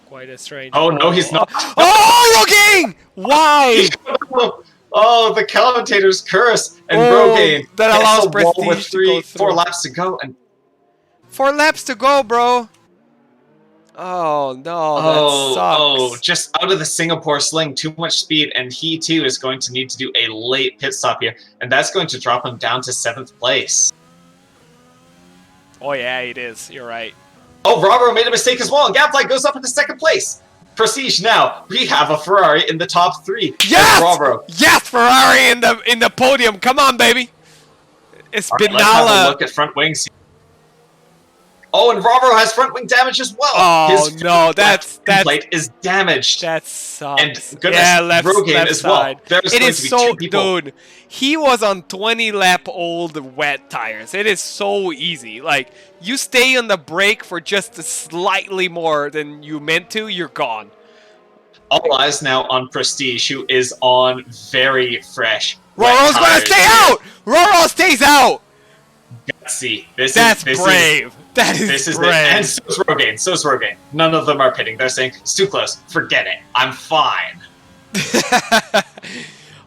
quite a strange... Oh, no, he's not. Oh, Rogaine! Why? Oh, the commentator's curse. And Rogaine that allows Prestige with 4 laps to go. And 4 laps to go, bro. Oh, no, that sucks. Oh, just out of the Singapore sling, too much speed, and he, too, is going to need to do a late pit stop here, and that's going to drop him down to 7th place. Oh, yeah, it is. You're right. Oh, Robert made a mistake as well, and Gabfly goes up into 2nd place. Prestige now. We have a Ferrari in the top 3. Yes! Yes, Ferrari in the podium. Come on, baby. It's Right, let's have a look at front wings. Oh, and Rawro has front wing damage as well. Oh, no, that's plate is damaged. That sucks. And goodness, Rogaine as well. There's it going is to be so, 2 people. dude. He was on 20-lap-old wet tires. It is so easy. Like, you stay on the brake for just slightly more than you meant to, you're gone. All eyes now on Prestige, who is on very fresh. Roro's going to stay out. Roro stays out. Gutsy. That's brave. That is brave. And so is Rogaine. So is Rogaine. None of them are pitting. They're saying, it's too close. Forget it. I'm fine.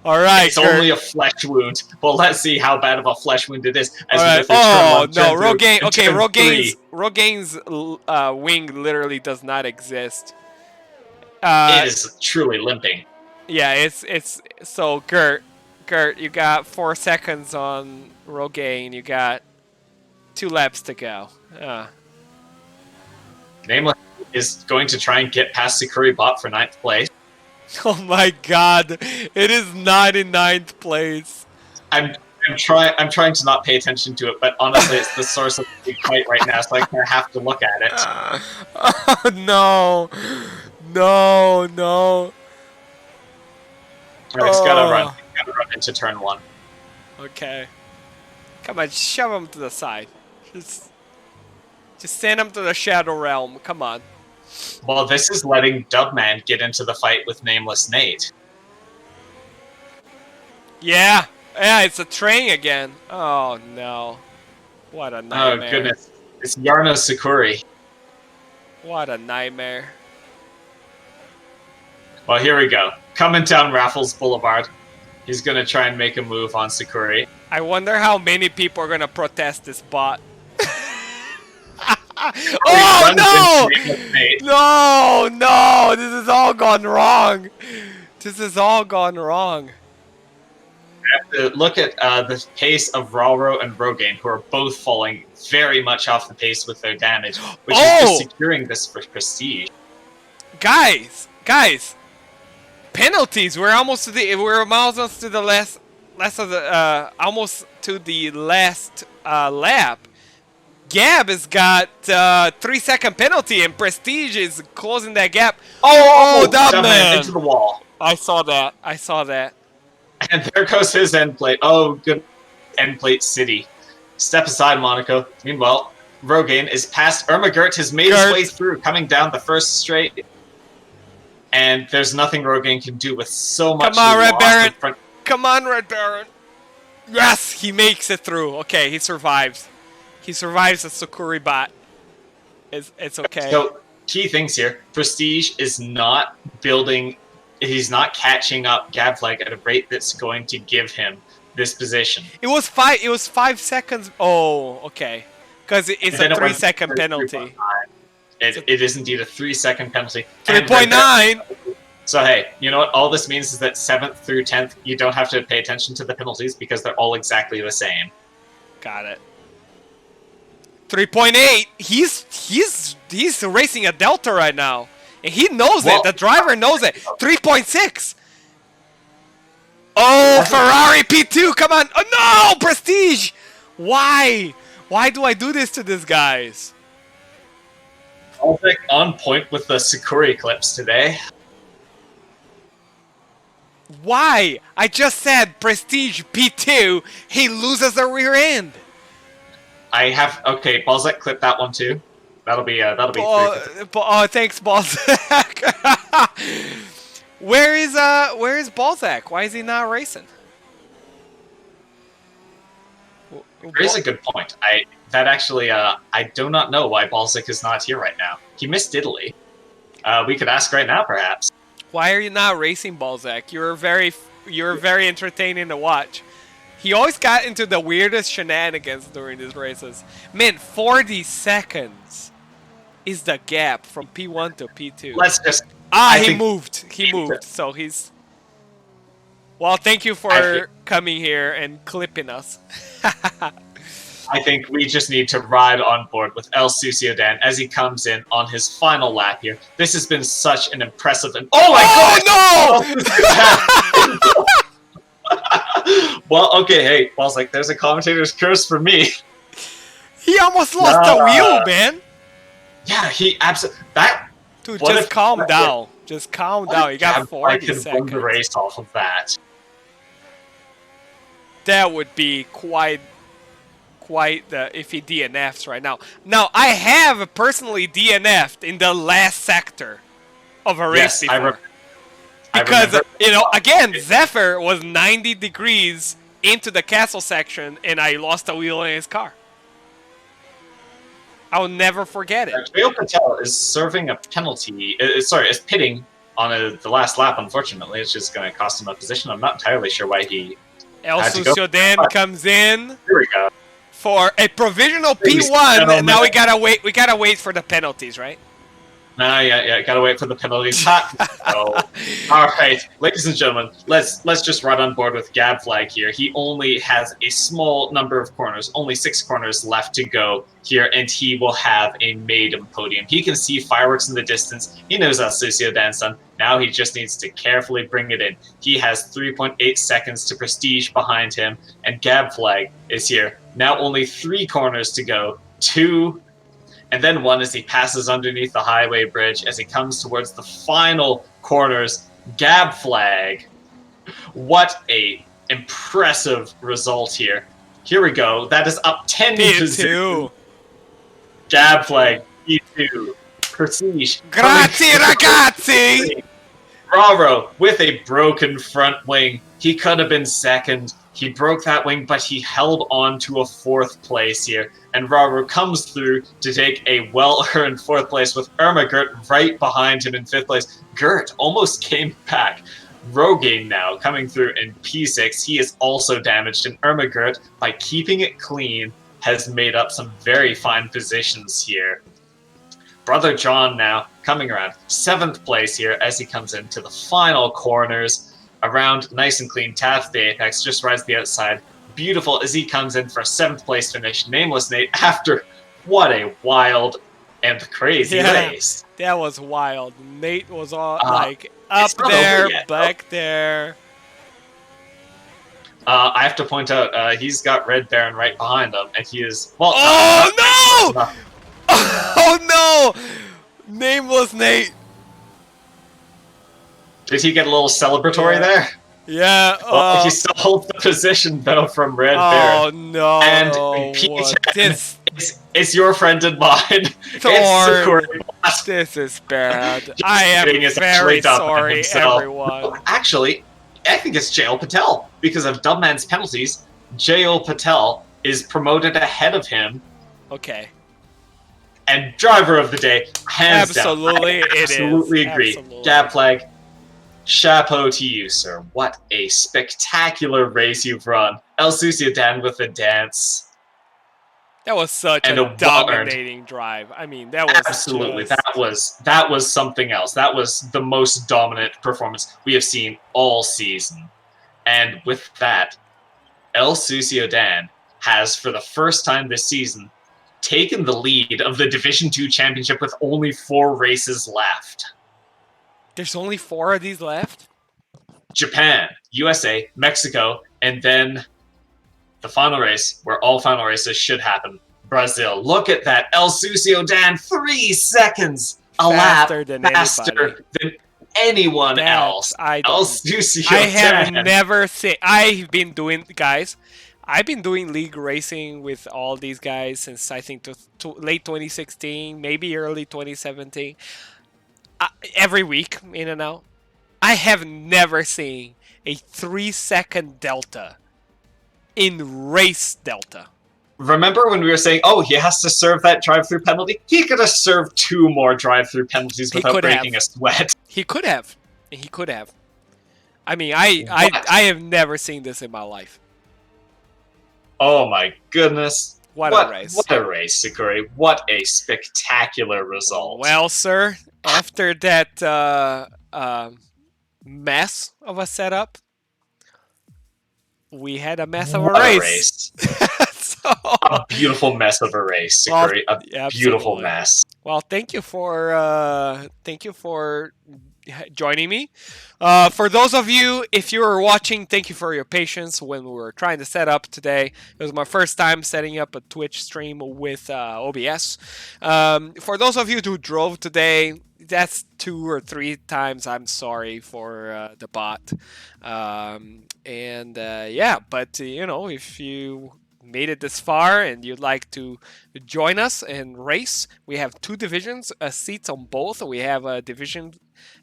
All right. It's only a flesh wound. Well, let's see how bad of a flesh wound it is. All right. Oh, no. Rogaine. Okay, Rogaine's wing literally does not exist. It is truly limping. Yeah, it's so Gert, you got 4 seconds on Rogaine. You got 2 laps to go. Nameless is going to try and get past Sakuri Bot for 9th place. Oh my god, it is not in 9th place. I'm trying to not pay attention to it, but honestly, it's the source of the big fight right now, so I kind of have to look at it. Oh no, no. He's gotta run into turn 1. Okay. Come on, shove him to the side. Just send him to the Shadow Realm. Come on. Well, this is letting Dubman get into the fight with Nameless Nate. Yeah. Yeah, it's a train again. Oh, no. What a nightmare. Oh, goodness. It's Yarno Sakuri. What a nightmare. Well, here we go. Coming down Raffles Boulevard. He's going to try and make a move on Sakuri. I wonder how many people are going to protest this bot. Oh, no! No, no! This has all gone wrong. This has all gone wrong. Have to look at the pace of Ralro and Rogaine, who are both falling very much off the pace with their damage, which is just securing this for prestige. Guys, penalties. We're almost to the last lap. Gab has got 3-second penalty, and Prestige is closing that gap. Oh, Dubman into the wall. I saw that. And there goes his end plate. Oh, good end plate city. Step aside, Monaco. Meanwhile, Rogaine is past Ermagert, has made his way through, coming down the first straight. And there's nothing Rogaine can do with so much. Come on, Red Baron. Come on, Red Baron. Yes, he makes it through. Okay, he survives. He survives the Sakuri bot. It's okay. So, key things here. Prestige is not building... He's not catching up Gabflag at a rate that's going to give him this position. It was 5 seconds. Oh, okay. Because it's a 3-second penalty. It is indeed a 3-second penalty. 3.9. So hey, you know what? All this means is that 7th through 10th, you don't have to pay attention to the penalties because they're all exactly the same. Got it. 3.8. He's racing a Delta right now. And he knows it. The driver knows it. 3.6. Oh, Ferrari P2. Come on. Oh, no. Prestige. Why? Why do I do this to these guys? Baltic on point with the Sakuri clips today. Why? I just said Prestige P2. He loses the rear end. Okay, Balzac, clip that one too. That'll be thanks, Balzac. Where is Balzac? Why is he not racing? Here's a good point. I do not know why Balzac is not here right now. He missed Italy. We could ask right now, perhaps. Why are you not racing, Balzac? You're very entertaining to watch. He always got into the weirdest shenanigans during his races. Man, 40 seconds is the gap from P1 to P2. Let's just... He moved. He moved. So he's... Well, thank you for coming here and clipping us. I think we just need to ride on board with El Suciodan as he comes in on his final lap here. This has been such an impressive... Oh my God! No! Well, okay, hey, Paul's like, there's a commentator's curse for me. He almost lost the wheel, man. Yeah, he absolutely... Dude, just calm down. Just calm down. You got 40 seconds. I could win the race off of that. That would be quite if he DNFs right now. Now, I have personally DNF'd in the last sector of a race before. Because, again, Zephyr was 90 degrees into the castle section, and I lost a wheel in his car. I'll never forget it. Rail Patel is serving a penalty. Is pitting on the last lap, unfortunately. It's just going to cost him a position. I'm not entirely sure why he El Suciodan comes in. Here we go. For a provisional P1, and now we gotta wait. We gotta wait for the penalties, right? Yeah. Gotta wait for the penalties. All right, ladies and gentlemen, let's just run on board with Gabflag here. He only has a small number of corners, only 6 corners left to go here, and he will have a maiden podium. He can see fireworks in the distance. He knows El Suciodan's done. Now he just needs to carefully bring it in. He has 3.8 seconds to Prestige behind him, and Gabflag is here. Now only 3 corners to go. 2, and then 1 as he passes underneath the highway bridge as he comes towards the final corners. Gabflag. What a impressive result here. Here we go. That is up 10 positions. P2. Jab flag, P2. Prestige. Grazie, ragazzi! Raro with a broken front wing. He could have been second. He broke that wing, but he held on to a 4th place here. And Raro comes through to take a well-earned 4th place with Irma Gert right behind him in 5th place. Gert almost came back. Rogaine now coming through in P6. He is also damaged, and Irma Gert, by keeping it clean, has made up some very fine positions here. Brother John now coming around 7th place here as he comes into the final corners. Around nice and clean, taps the apex, just rides the outside. Beautiful as he comes in for a 7th place finish. Nameless Nate after what a wild and crazy race. That was wild. Nate was all like up there, back there. I have to point out, he's got Red Baron right behind him, and he is, well... Oh, no! Oh, no! Nameless Nate. Did he get a little celebratory there? Yeah. Well, he still holds the position, though, from Red Baron. Oh, no. And it's your friend and mine. Thor. This is bad. I am very sorry, everyone. No, actually, I think it's J.L. Patel. Because of Dubman's penalties, J.L. Patel is promoted ahead of him. Okay. And driver of the day, hands absolutely, down. I absolutely agree. Absolutely. Jab flag. Chapeau to you, sir. What a spectacular race you've run. El Suciadan with a dance. That was such a dominating drive. I mean, that was absolutely that was something else. That was the most dominant performance we have seen all season. And with that, El Suciadan has, for the first time this season, taken the lead of the Division 2 championship with only 4 races left. There's only 4 of these left? Japan, USA, Mexico, and then the final race, where all final races should happen, Brazil. Look at that. El Suciadan, 3 seconds a lap faster than anyone else. El Suciadan. I have never seen... I've been doing league racing with all these guys since, I think, late 2016, maybe early 2017. Every week, in and out. I have never seen a 3-second delta in race delta. Remember when we were saying, oh, he has to serve that drive-through penalty? He could have served 2 more drive-through penalties without breaking a sweat. He could have. He could have. I mean, I have never seen this in my life. Oh my goodness. What a race. What a race, Sakuri. What a spectacular result. Well, sir, after that mess of a setup, we had a mess of a race. A beautiful mess of a race, Sakuri. A beautiful mess. Well, thank you for joining me. For those of you, if you were watching, thank you for your patience when we were trying to set up today. It was my first time setting up a Twitch stream with OBS. For those of you who drove today, that's 2 or 3 times. I'm sorry for the bot. Yeah, but you know, if you made it this far and you'd like to join us and race, we have 2 divisions, seats on both. We have a division,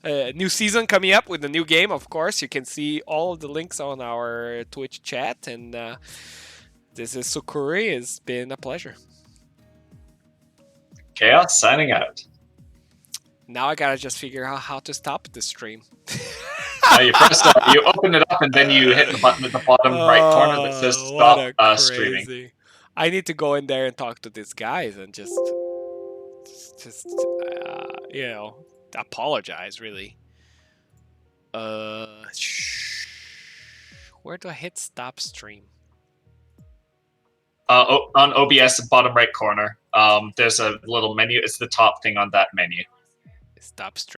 new season coming up with a new game, of course. You can see all of the links on our Twitch chat. And this is Sukuri. It's been a pleasure. Chaos signing out. Now I gotta just figure out how to stop the stream. You press you open it up and then you hit the button at the bottom right corner that says stop streaming. I need to go in there and talk to these guys and just you know, apologize, really. Where do I hit stop stream? On OBS, bottom right corner. There's a little menu. It's the top thing on that menu. Stop stream.